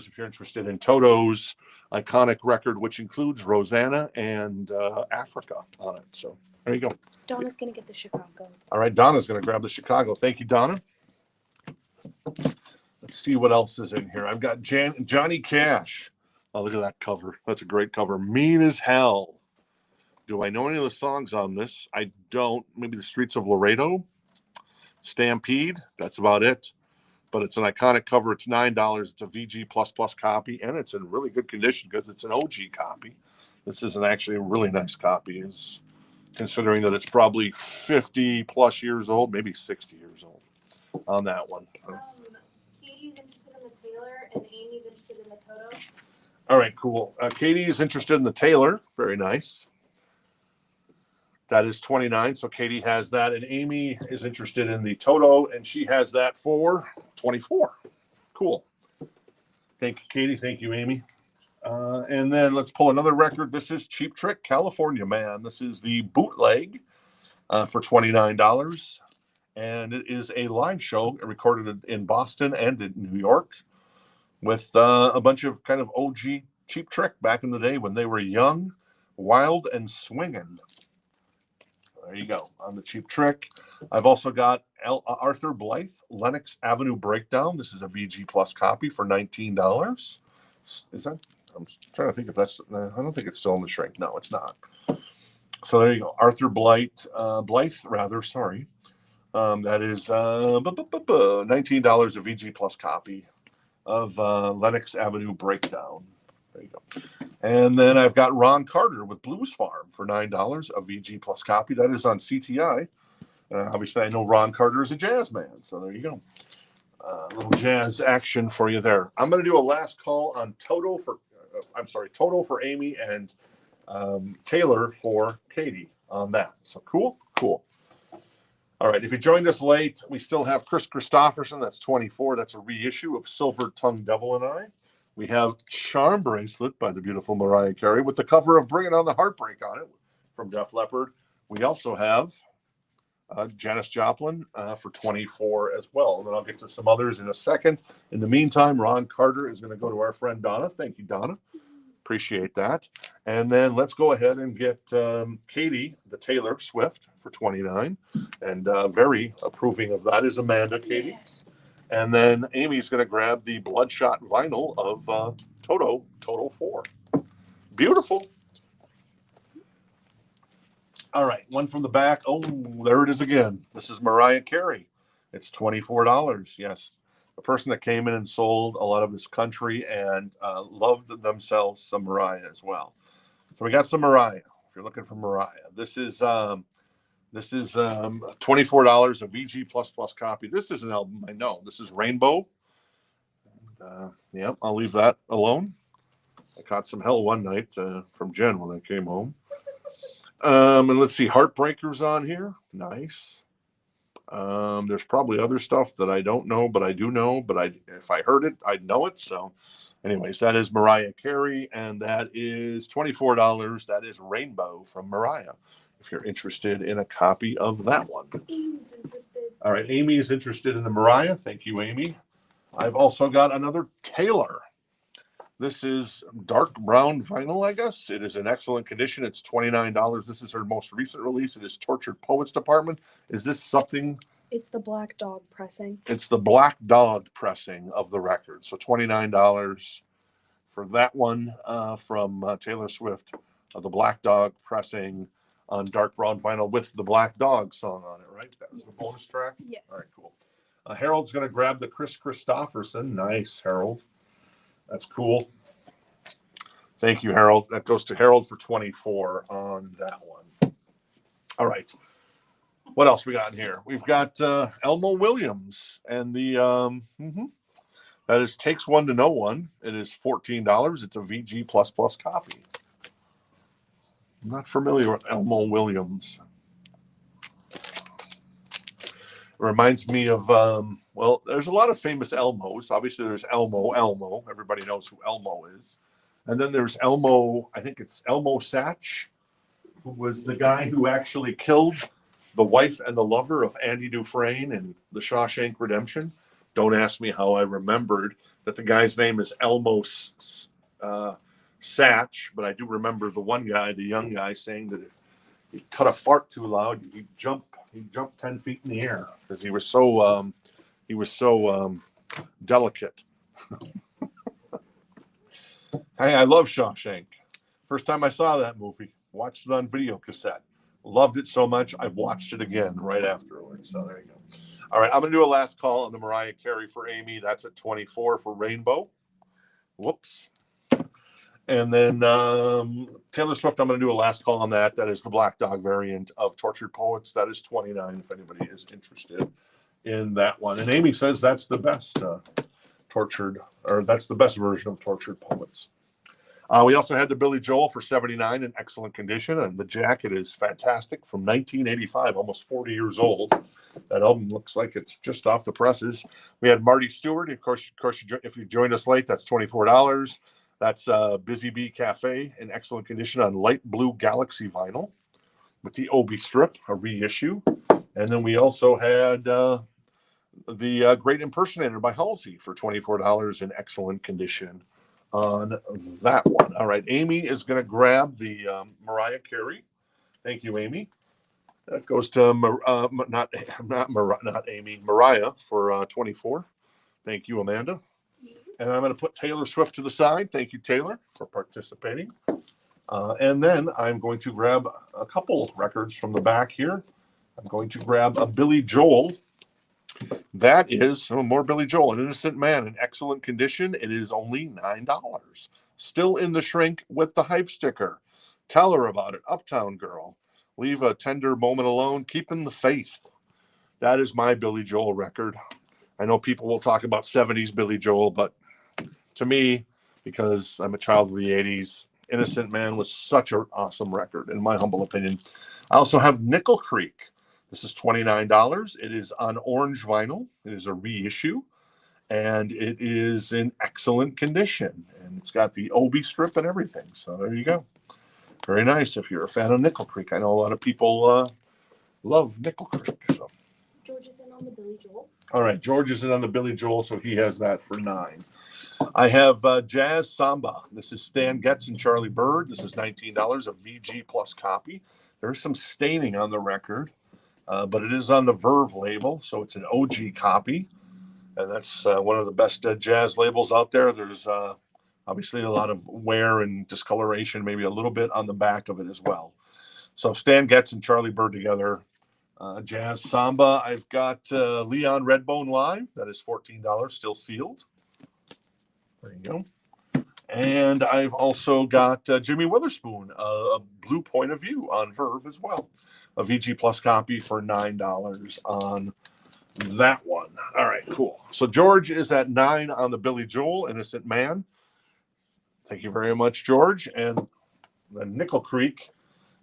if you're interested in Toto's iconic record, which includes Rosanna and Africa on it. So there you go. Donna's gonna get the Chicago. All right, Donna's going to grab the Chicago. Thank you, Donna. Let's see what else is in here. I've got Johnny Cash. Oh, look at that cover. That's a great cover. Mean as Hell. Do I know any of the songs on this? I don't. Maybe The Streets of Laredo, Stampede. That's about it. But it's an iconic cover. It's $9. It's a VG++ copy, and it's in really good condition because it's an OG copy. This is actually a really nice copy. It's considering that it's probably 50 plus years old, maybe 60 years old on that one. Katie's interested in the Taylor and Amy's interested in the Toto. All right, cool. Katie is interested in the Taylor. Very nice. That is $29. So Katie has that. And Amy is interested in the Toto, and she has that for $24. Cool. Thank you, Katie. Thank you, Amy. And then let's pull another record. This is Cheap Trick, California Man. This is the bootleg for $29. And it is a live show recorded in Boston and in New York with a bunch of kind of OG Cheap Trick back in the day when they were young, wild, and swinging. There you go on the Cheap Trick. I've also got Arthur Blythe, Lenox Avenue Breakdown. This is a VG Plus copy for $19. Is that? I'm trying to think if that's. I don't think it's still in the shrink. No, it's not. So there you go. Arthur Blythe, rather. Sorry. That is $19 a VG Plus copy of Lenox Avenue Breakdown. There you go. And then I've got Ron Carter with Blues Farm for $9, a VG Plus copy. That is on CTI. Obviously, I know Ron Carter is a jazz man, so there you go. A little jazz action for you there. I'm going to do a last call on Toto for Amy and Taylor for Katie on that. So cool. All right, if you joined us late, we still have Chris Christopherson. That's $24. That's a reissue of Silver Tongue Devil and I. We have Charm Bracelet by the beautiful Mariah Carey with the cover of Bring It On the Heartbreak on it from Def Leppard. We also have Janis Joplin for $24 as well. And then I'll get to some others in a second. In the meantime, Ron Carter is going to go to our friend Donna. Thank you, Donna. Appreciate that. And then let's go ahead and get Katie, the Taylor Swift, for $29. And very approving of that is Amanda, Katie. Yes. And then Amy's going to grab the Bloodshot vinyl of Toto 4. Beautiful. All right, one from the back. Oh, there it is again. This is Mariah Carey. It's $24. Yes, the person that came in and sold a lot of this country and loved themselves some Mariah as well. So we got some Mariah. If you're looking for Mariah, this is $24, a VG++ copy. This is an album I know. This is Rainbow. Yeah, I'll leave that alone. I caught some hell one night from Jen when I came home. And let's see, Heartbreakers on here. Nice. There's probably other stuff that I don't know, but I do know. But if I heard it, I'd know it. So anyways, that is Mariah Carey, and that is $24. That is Rainbow from Mariah, if you're interested in a copy of that one. Amy's interested. All right, Amy is interested in the Mariah. Thank you, Amy. I've also got another Taylor. This is dark brown vinyl, I guess. It is in excellent condition. It's $29. This is her most recent release. It is Tortured Poets Department. Is this something? It's the Black Dog pressing. It's the Black Dog pressing of the record. So $29 for that one from Taylor Swift. The Black Dog pressing on dark brown vinyl with the Black Dog song on it, right? That was the bonus track? Yes. All right, cool. Harold's going to grab the Chris Christopherson. Nice, Harold. That's cool. Thank you, Harold. That goes to Harold for 24 on that one. All right. What else we got in here? We've got Elmo Williams and the that is Takes One to Know One. It is $14. It's a VG++ copy. I'm not familiar with Elmo Williams. Reminds me of well, there's a lot of famous Elmos. Obviously, there's Elmo. Everybody knows who Elmo is. And then there's Elmo, I think it's Elmo Satch, who was the guy who actually killed the wife and the lover of Andy Dufresne in The Shawshank Redemption. Don't ask me how I remembered that the guy's name is Elmo Satch, but I do remember the one guy, the young guy, saying that if he cut a fart too loud, he'd jump 10 feet in the air because he was so delicate. Hey, I love Shawshank. First time I saw that movie, watched it on video cassette. Loved it so much, I watched it again right afterwards. So there you go. All right, I'm going to do a last call on the Mariah Carey for Amy. That's at 24 for Rainbow. Whoops. And then Taylor Swift, I'm going to do a last call on that. That is the Black Dog variant of Tortured Poets. That is 29 if anybody is interested in that one. And Amy says that's the best that's the best version of Tortured Poets. We also had the Billy Joel for 79 in excellent condition, and the jacket is fantastic from 1985, almost 40 years old. That album looks like it's just off the presses. We had Marty Stewart. Of course, if you joined us late, that's $24. That's Busy Bee Cafe in excellent condition on light blue Galaxy vinyl with the Obi strip, a reissue. And then we also had the Great Impersonator by Halsey for $24 in excellent condition on that one. All right, Amy is going to grab the Mariah Carey. Thank you, Amy. That goes to not Amy, Mariah for 24. Thank you, Amanda. And I'm going to put Taylor Swift to the side. Thank you, Taylor, for participating. And then I'm going to grab a couple records from the back here. I'm going to grab a Billy Joel. That is more Billy Joel, An Innocent Man in excellent condition. It is only $9. Still in the shrink with the hype sticker. Tell her about it. Uptown Girl. Leave a tender moment alone. Keeping the faith. That is my Billy Joel record. I know people will talk about 70s Billy Joel, but to me, because I'm a child of the 80s, Innocent Man was such an awesome record, in my humble opinion. I also have Nickel Creek. This is $29. It is on orange vinyl. It is a reissue, and it is in excellent condition. And it's got the Obi strip and everything. So there you go. Very nice if you're a fan of Nickel Creek. I know a lot of people love Nickel Creek. So. George is in on the Billy Joel. All right, George is in on the Billy Joel, so he has that for 9. I have Jazz Samba. This is Stan Getz and Charlie Bird. This is $19, a VG plus copy. There's some staining on the record, but it is on the Verve label, so it's an OG copy. And that's one of the best jazz labels out there. There's obviously a lot of wear and discoloration, maybe a little bit on the back of it as well. So Stan Getz and Charlie Bird together. Jazz Samba. I've got Leon Redbone Live. That is $14, still sealed. There you go. And I've also got Jimmy Witherspoon, a Blue Point of View on Verve as well. A VG Plus copy for $9 on that one. All right, cool. So George is at 9 on the Billy Joel, Innocent Man. Thank you very much, George. And the Nickel Creek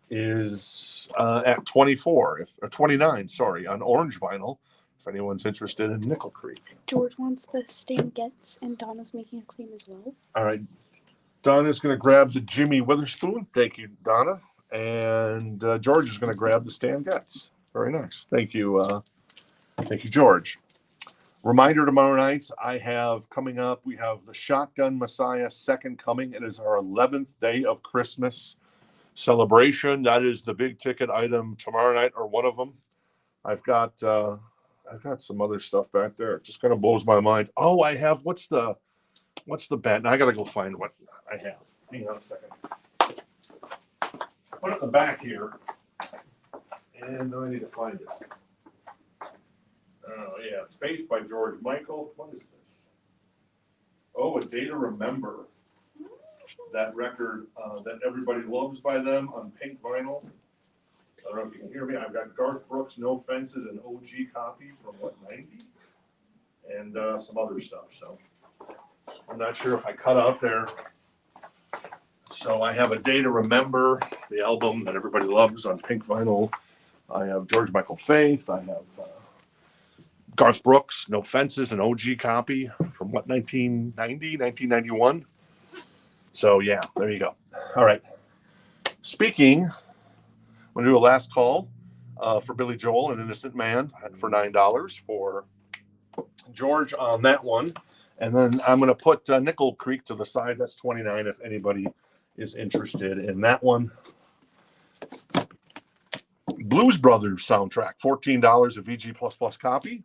is at 24, or 29, sorry, on orange vinyl, if anyone's interested in Nickel Creek. George wants the Stan Getz, and Donna's making a claim as well. All right. Donna's going to grab the Jimmy Witherspoon. Thank you, Donna. And George is going to grab the Stan Getz. Very nice. Thank you. Thank you, George. Reminder tomorrow night, I have coming up, we have the Shotgun Messiah Second Coming. It is our 11th day of Christmas celebration. That is the big ticket item tomorrow night, or one of them. I've got some other stuff back there. It just kind of blows my mind. Oh, I have, what's the band? I gotta go find what I have. Hang on a second. Put it in the back here. And now I need to find it. Oh, yeah. Faith by George Michael. What is this? Oh, A Day to Remember. That record that everybody loves by them on pink vinyl. I don't know if you can hear me. I've got Garth Brooks, No Fences, an OG copy from, 90? And some other stuff. So I'm not sure if I cut out there. So I have A Day to Remember, the album that everybody loves on pink vinyl. I have George Michael Faith. I have Garth Brooks, No Fences, an OG copy from 1990, 1991. So yeah, there you go. All right. Speaking, I'm going to do a last call for Billy Joel, An Innocent Man, for $9 for George on that one. And then I'm going to put Nickel Creek to the side. That's $29 if anybody is interested in that one. Blues Brothers soundtrack, $14 a VG++ copy.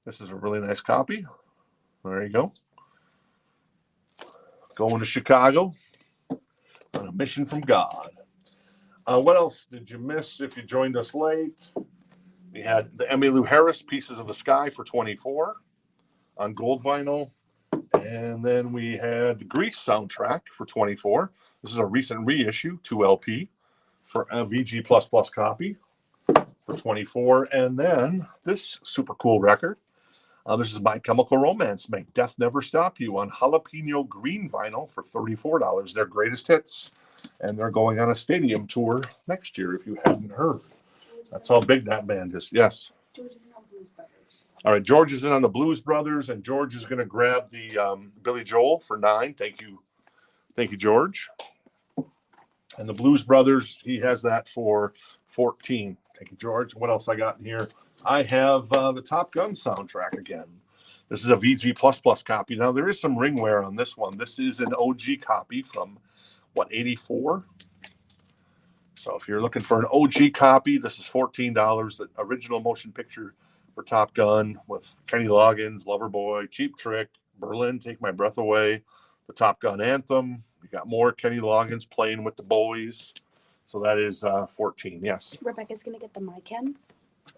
This is a really nice copy. There you go. Going to Chicago on a mission from God. What else did you miss if you joined us late? We had the Emmylou Harris, Pieces of the Sky, for $24 on gold vinyl. And then we had the Grease soundtrack for $24. This is a recent reissue, 2LP, for a VG++ copy for $24. And then this super cool record. This is My Chemical Romance, Make Death Never Stop You, on jalapeno green vinyl for $34. Their greatest hits. And they're going on a stadium tour next year, if you hadn't heard. That's how big that band is. Yes. George is on Blues Brothers. All right, George is in on the Blues Brothers, and George is going to grab the Billy Joel for $9. Thank you, George. And the Blues Brothers, he has that for $14. Thank you, George. What else I got in here? I have the Top Gun soundtrack again. This is a VG++ copy. Now, there is some ring wear on this one. This is an OG copy from, 84? So if you're looking for an OG copy, this is $14. The original motion picture for Top Gun with Kenny Loggins, Loverboy, Cheap Trick, Berlin, Take My Breath Away, the Top Gun anthem. You got more Kenny Loggins playing with the boys. So that is 14. Yes. Rebecca's gonna get the My Chem.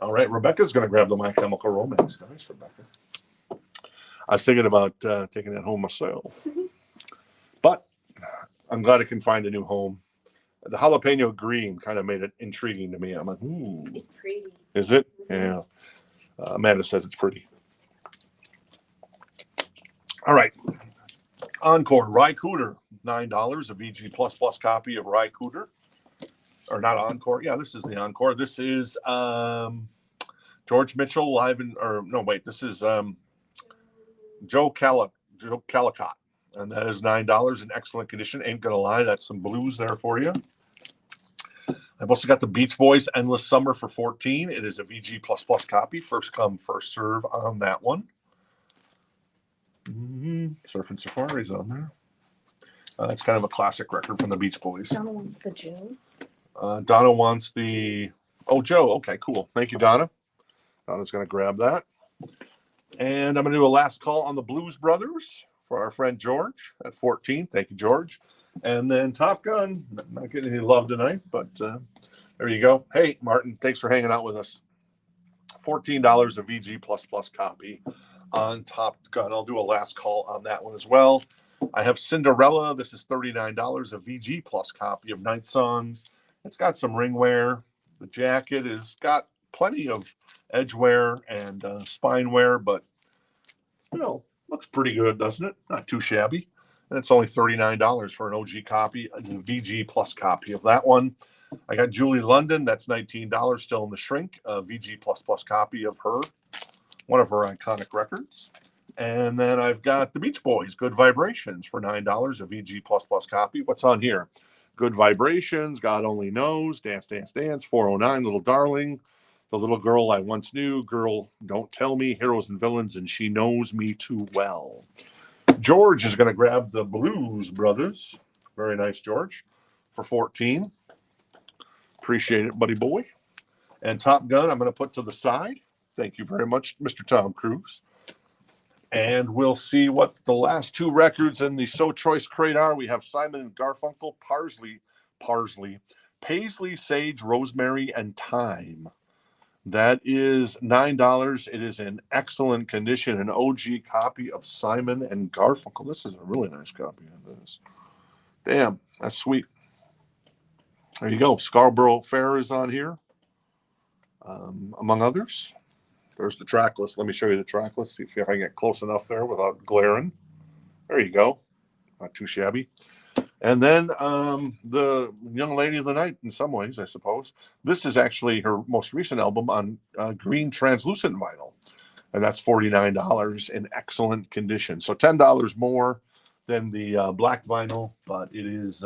All right. Rebecca's going to grab the My Chemical Romance. Nice, Rebecca. I was thinking about taking that home myself. But I'm glad I can find a new home. The jalapeno green kind of made it intriguing to me. I'm like, It's pretty. Is it? Yeah. Amanda says it's pretty. All right. Encore, Rye Cooter, $9, a VG++ copy of Rye Cooter. Or not Encore. Yeah, this is the Encore. This is George Mitchell live in, or no, wait, this is Joe Calicott. And that is $9 in excellent condition. Ain't gonna lie, that's some blues there for you. I've also got the Beach Boys, Endless Summer, for $14. It is a VG++ copy. First come, first serve on that one. Surfing Safari's on there. That's kind of a classic record from the Beach Boys. Donna wants the Joe. Donna wants the... Oh, Joe. Okay, cool. Thank you, Donna. Donna's going to grab that. And I'm going to do a last call on the Blues Brothers for our friend George at 14. Thank you, George. And then Top Gun. Not getting any love tonight, but there you go. Hey, Martin, thanks for hanging out with us. $14 a VG++ copy on Top Gun. I'll do a last call on that one as well. I have Cinderella. This is $39, a VG+ copy of Night Songs. It's got some ring wear. The jacket has got plenty of edge wear and spine wear, but still looks pretty good, doesn't it? Not too shabby. And it's only $39 for an OG copy, a VG+ copy of that one. I got Julie London. That's $19, still in the shrink. A VG++ copy of her, one of her iconic records. And then I've got the Beach Boys, Good Vibrations, for $9, a VG++ copy. What's on here? Good Vibrations, God Only Knows, Dance, Dance, Dance, 409, Little Darling, The little girl I once knew, girl, don't tell me, heroes and villains, and she knows me too well. George is going to grab the Blues Brothers. Very nice, George, for 14. Appreciate it, buddy boy. And Top Gun, I'm going to put to the side. Thank you very much, Mr. Tom Cruise. And we'll see what the last two records in the So Choice crate are. We have Simon and Garfunkel, Paisley, Sage, Rosemary, and Thyme. That is $9. It is in excellent condition, an OG copy of Simon and Garfunkel. This is a really nice copy of this. Damn, that's sweet. There you go. Scarborough Fair is on here, among others. There's the track list. Let me show you the track list. See if I can get close enough there without glaring. There you go. Not too shabby. And then the young lady of the night, in some ways, I suppose. This is actually her most recent album on green translucent vinyl. And that's $49 in excellent condition. So $10 more than the black vinyl, but it is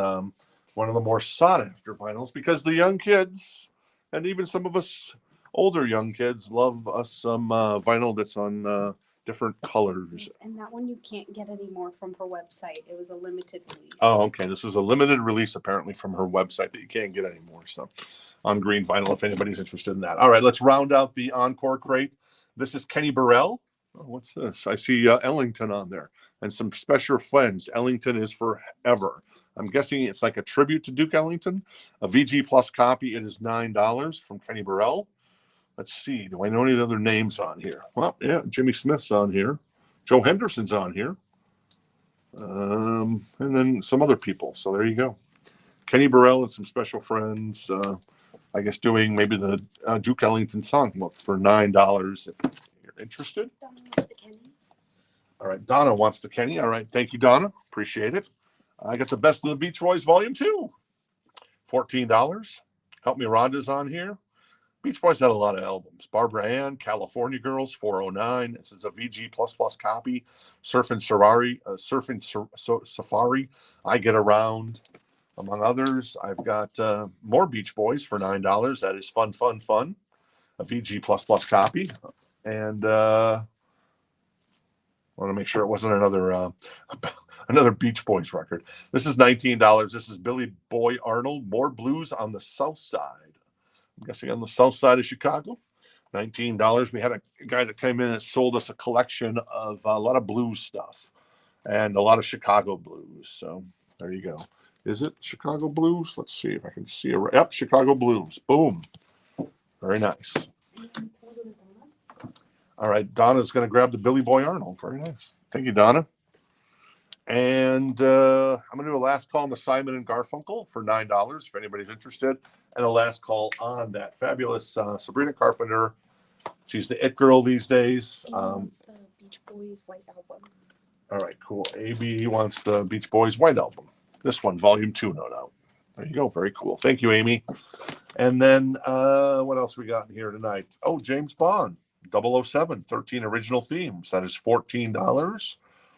one of the more sought after vinyls because the young kids, and even some of us older young kids, love us some vinyl that's on different colors. Yes, and that one you can't get anymore from her website. It was a limited release. Oh, okay. This is a limited release apparently from her website that you can't get anymore. So on green vinyl, if anybody's interested in that. All right, let's round out the Encore crate. This is Kenny Burrell. Oh, what's this? I see Ellington on there and some special friends. Ellington is forever. I'm guessing it's like a tribute to Duke Ellington. A VG Plus copy. It is $9 from Kenny Burrell. Let's see. Do I know any other names on here? Well, yeah, Jimmy Smith's on here. Joe Henderson's on here. And then some other people. So there you go. Kenny Burrell and some special friends. I guess doing maybe the Duke Ellington song for $9 if you're interested. Donna wants the Kenny. All right. Donna wants the Kenny. All right. Thank you, Donna. Appreciate it. I got the Best of the Beach Boys Volume 2. $14. Help Me Rhonda's on here. Beach Boys had a lot of albums. Barbara Ann, California Girls, 409. This is a VG++ copy. Surfing Safari, I Get Around, among others. I've got more Beach Boys for $9. That is Fun, Fun, Fun, a VG++ copy. And I want to make sure it wasn't another Beach Boys record. This is $19. This is Billy Boy Arnold, More Blues on the South Side. I'm guessing on the south side of Chicago. $19. We had a guy that came in and sold us a collection of a lot of blues stuff and a lot of Chicago blues. So there you go. Is it Chicago blues? Let's see if I can see it. Yep, Chicago blues. Boom. Very nice. All right, Donna's going to grab the Billy Boy Arnold. Very nice. Thank you, Donna. And I'm going to do a last call on the Simon and Garfunkel for $9 if anybody's interested. And a last call on that fabulous Sabrina Carpenter. She's the it girl these days. It's the Beach Boys White Album. All right, cool. AB wants the Beach Boys White Album. This one, Volume 2, no doubt. There you go. Very cool. Thank you, Amy. And then what else we got in here tonight? Oh, James Bond, 007, 13 original themes. That is $14.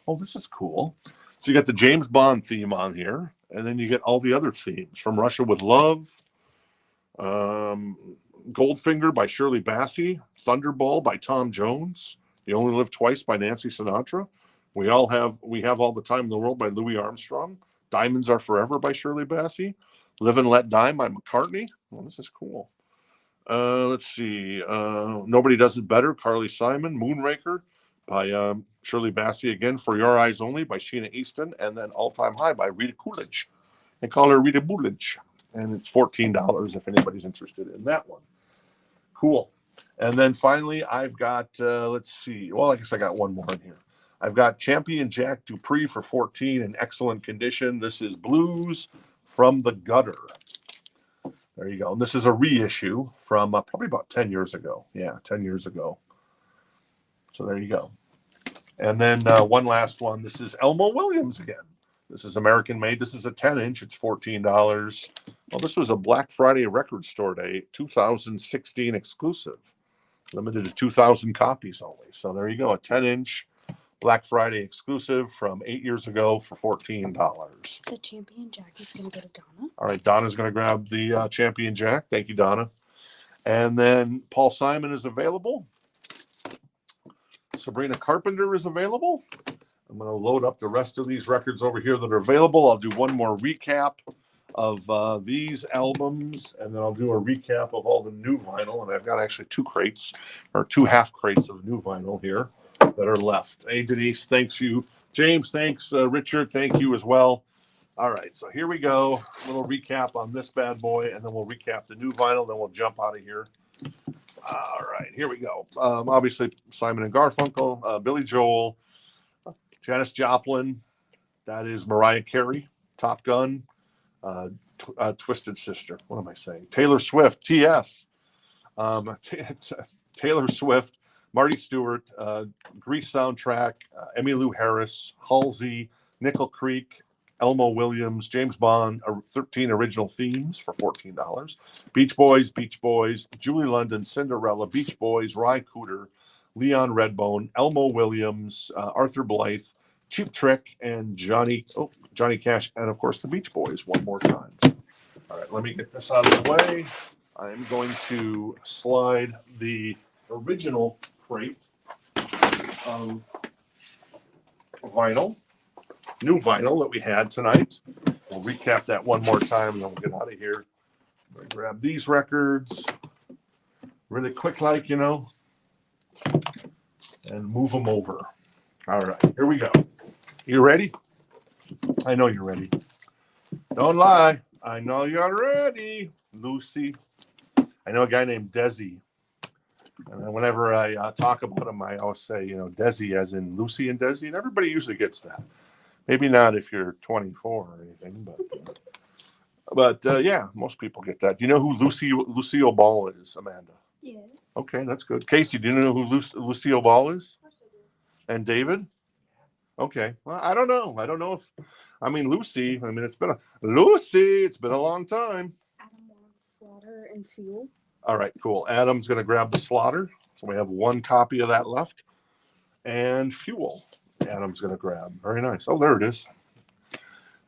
Oh, this is cool. So you got the James Bond theme on here, and then you get all the other themes from Russia with Love, Goldfinger by Shirley Bassey, Thunderball by Tom Jones, You Only Live Twice by Nancy Sinatra. We have All the Time in the World by Louis Armstrong, Diamonds Are Forever by Shirley Bassey, Live and Let Die by McCartney. Oh, this is cool. Let's see. Nobody Does It Better, Carly Simon, Moonraker by Shirley Bassey again, For Your Eyes Only by Sheena Easton, and then All Time High by Rita Coolidge. They call her Rita Coolidge, and it's $14 if anybody's interested in that one. Cool. And then finally, I've got, let's see. Well, I guess I got one more in here. I've got Champion Jack Dupree for $14 in excellent condition. This is Blues from the Gutter. There you go. And this is a reissue from probably about 10 years ago. Yeah, 10 years ago. So there you go. And then one last one. This is Elmo Williams again. This is American made. This is a 10-inch. It's $14. Well, this was a Black Friday record store day, 2016 exclusive. Limited to 2,000 copies only. So there you go. A 10-inch Black Friday exclusive from 8 years ago for $14. The Champion Jack is going to go to Donna. All right, Donna's going to grab the Champion Jack. Thank you, Donna. And then Paul Simon is available. Sabrina Carpenter is available. I'm going to load up the rest of these records over here that are available. I'll do one more recap of these albums, and then I'll do a recap of all the new vinyl. And I've got actually 2 crates, or 2 half crates of new vinyl here that are left. Hey, Denise, thanks you. James, thanks. Richard, thank you as well. All right, so here we go. A little recap on this bad boy, and then we'll recap the new vinyl, then we'll jump out of here. All right, here we go. Obviously, Simon and Garfunkel, Billy Joel, Janis Joplin, that is Mariah Carey, Top Gun, Twisted Sister. What am I saying? Taylor Swift, T.S. Taylor Swift, Marty Stewart, Grease soundtrack, Emmylou Harris, Halsey, Nickel Creek, Elmo Williams, James Bond, 13 original themes for $14. Beach Boys, Julie London, Cinderella, Beach Boys, Ry Cooder, Leon Redbone, Elmo Williams, Arthur Blythe, Cheap Trick, and Johnny Cash, and of course the Beach Boys one more time. All right, let me get this out of the way. I'm going to slide the original crate of vinyl, new vinyl that we had tonight. We'll recap that one more time, and then we'll get out of here. I'm going to grab these records really quick, like, you know, and move them over. All right, here we go. You ready? I know you're ready. Don't lie. I know you're ready, Lucy. I know a guy named Desi. And whenever I talk about him, I always say, you know, Desi as in Lucy and Desi. And everybody usually gets that. Maybe not if you're 24 or anything, but yeah, most people get that. Do you know who Lucille Ball is, Amanda? Yes. Okay, that's good. Casey, do you know who Lucille Ball is? Of course I do. And David? Okay. Well, I don't know. I don't know if, I mean, Lucy, I mean, it's been a long time. Adam wants Slaughter and Fuel. All right, cool. Adam's going to grab the Slaughter. So we have 1 copy of that left. And Fuel, Adam's going to grab. Very nice. Oh, there it is.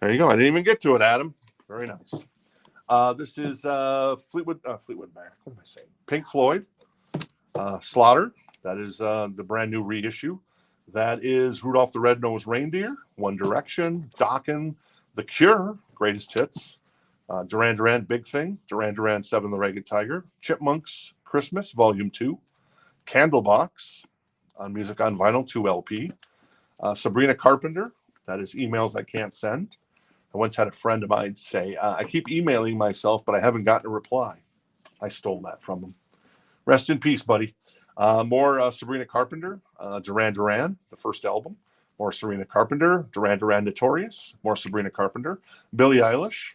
There you go. I didn't even get to it, Adam. Very nice. This is Fleetwood Mac. What am I saying? Pink Floyd. Slaughter. That is the brand new reissue. That is Rudolph the Red-Nosed Reindeer, One Direction, Dokken, The Cure, Greatest Hits, Duran Duran, Big Thing, Duran Duran 7, The Ragged Tiger, Chipmunks, Christmas, Volume 2, Candlebox, on Music on Vinyl, 2 LP, Sabrina Carpenter, that is Emails I Can't Send. I once had a friend of mine say, I keep emailing myself, but I haven't gotten a reply. I stole that from him. Rest in peace, buddy. More Sabrina Carpenter, Duran Duran, the first album. More Sabrina Carpenter, Duran Duran Notorious. More Sabrina Carpenter. Billie Eilish,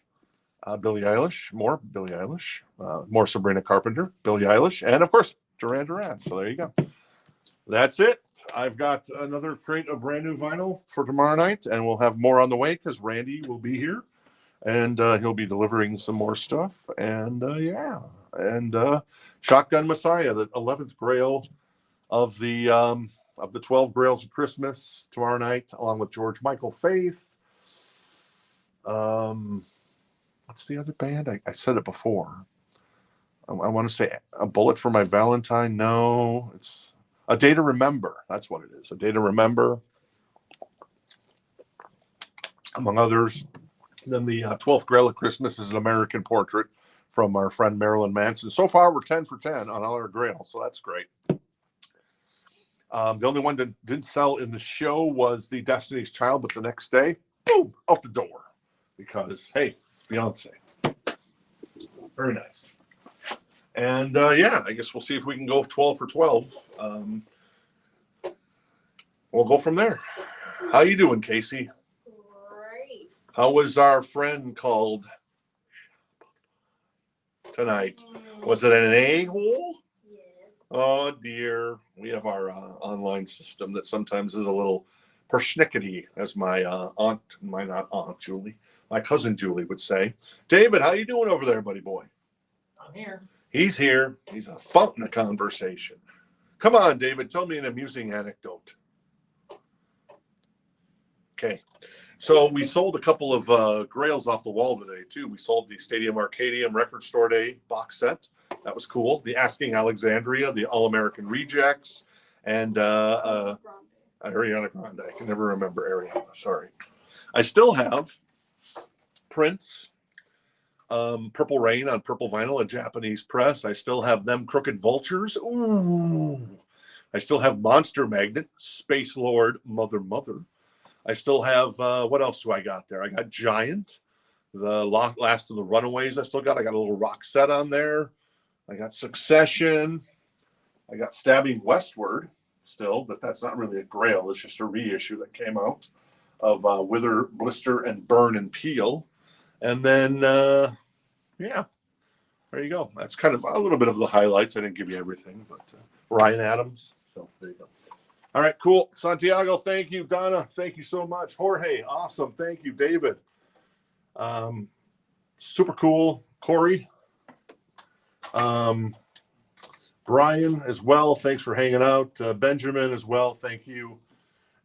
more Billie Eilish. More Sabrina Carpenter, Billie Eilish. And of course, Duran Duran. So there you go. That's it. I've got another crate of brand new vinyl for tomorrow night, and we'll have more on the way because Randy will be here. And he'll be delivering some more stuff. And yeah. And Shotgun Messiah, the 11th Grail of the 12 Grails of Christmas tomorrow night, along with George Michael Faith. What's the other band? I said it before. I want to say A Bullet for My Valentine. No, it's A Day to Remember. That's what it is. A Day to Remember, among others. Then the 12th Grail of Christmas is An American Portrait from our friend Marilyn Manson. So far, we're 10 for 10 on all our grails, so that's great. The only one that didn't sell in the show was the Destiny's Child, but the next day, boom, out the door. Because, hey, it's Beyonce. Very nice. And, yeah, I guess we'll see if we can go 12 for 12. We'll go from there. How you doing, Casey? Great. How was our friend called tonight? Was it an A-hole? Yes. Oh dear, we have our online system that sometimes is a little persnickety, as my Julie, my cousin Julie would say. David, how you doing over there, buddy boy? I'm here. He's here. He's a fountain of conversation. Come on, David, tell me an amusing anecdote. Okay. So we sold a couple of grails off the wall today, too. We sold the Stadium Arcadium Record Store Day box set. That was cool. The Asking Alexandria, the All American Rejects, and Ariana Grande. I can never remember Ariana. Sorry. I still have Prince, Purple Rain on purple vinyl, a Japanese press. I still have them Crooked Vultures. Ooh. I still have Monster Magnet, Space Lord, Mother. I still have, what else do I got there? I got Giant, the Last of the Runaways. I got a little rock set on there. I got Succession. I got Stabbing Westward still, but that's not really a Grail. It's just a reissue that came out of Wither, Blister, and Burn and Peel. And then, yeah, there you go. That's kind of a little bit of the highlights. I didn't give you everything, but Ryan Adams. So there you go. All right, cool. Santiago, thank you. Donna, thank you so much. Jorge, awesome. Thank you. David, super cool. Corey, Brian as well. Thanks for hanging out. Benjamin as well. Thank you.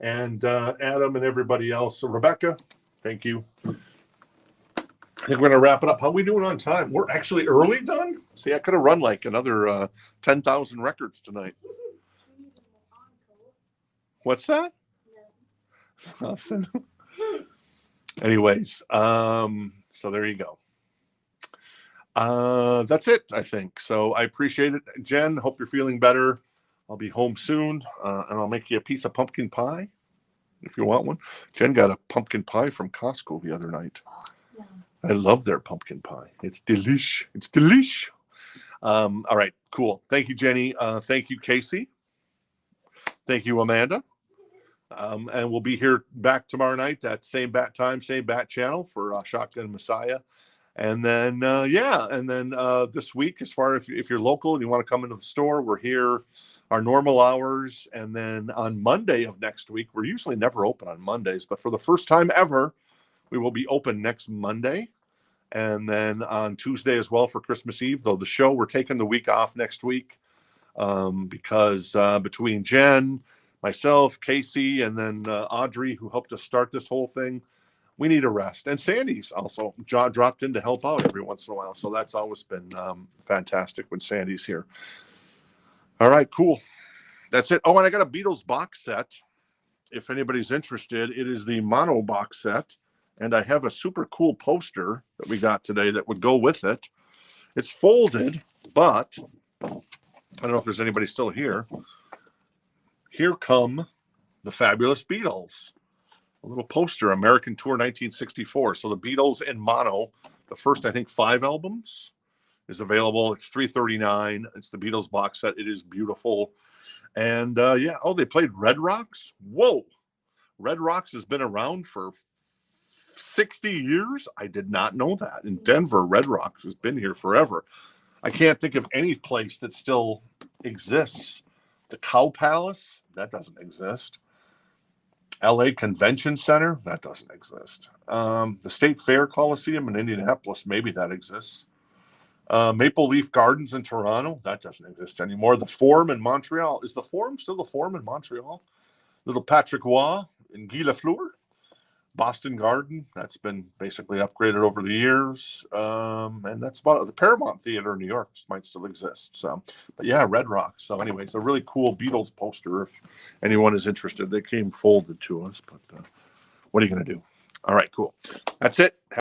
And Adam and everybody else. So Rebecca, thank you. I think we're going to wrap it up. How are we doing on time? We're actually early done. See, I could have run like another 10,000 records tonight. What's that? Nothing. Anyways, so there you go. That's it, I think. So I appreciate it. Jen, hope you're feeling better. I'll be home soon, and I'll make you a piece of pumpkin pie if you want one. Jen got a pumpkin pie from Costco the other night. Yeah. I love their pumpkin pie. It's delish. It's delish. All right, cool. Thank you, Jenny. Thank you, Casey. Thank you, Amanda. And we'll be here back tomorrow night at same bat time, same bat channel for Shotgun Messiah. And then, this week, as far as if you're local and you want to come into the store, we're here our normal hours. And then on Monday of next week, we're usually never open on Mondays, but for the first time ever, we will be open next Monday. And then on Tuesday as well for Christmas Eve, though the show, we're taking the week off next week because between Jen, myself, Casey, and then Audrey, who helped us start this whole thing, we need a rest. And Sandy's also dropped in to help out every once in a while. So that's always been fantastic when Sandy's here. All right, cool. That's it. Oh, and I got a Beatles box set. If anybody's interested, it is the mono box set. And I have a super cool poster that we got today that would go with it. It's folded, but I don't know if there's anybody still here. Here come the Fabulous Beatles. A little poster, American Tour 1964. So the Beatles in mono, the first, I think, 5 albums is available. It's $3.39. It's the Beatles box set. It is beautiful. And yeah, oh, they played Red Rocks? Whoa. Red Rocks has been around for 60 years? I did not know that. In Denver, Red Rocks has been here forever. I can't think of any place that still exists. The Cow Palace? That doesn't exist. LA Convention Center? That doesn't exist. The State Fair Coliseum in Indianapolis, maybe that exists. Maple Leaf Gardens in Toronto? That doesn't exist anymore. The Forum in Montreal. Is the Forum still the Forum in Montreal? Little Patrick Roy in Guy Lafleur? Boston Garden, that's been basically upgraded over the years. And that's about it. The Paramount Theater in New York might still exist. So, but yeah, Red Rocks. So anyways, a really cool Beatles poster. If anyone is interested, they came folded to us, but what are you going to do? All right, cool. That's it.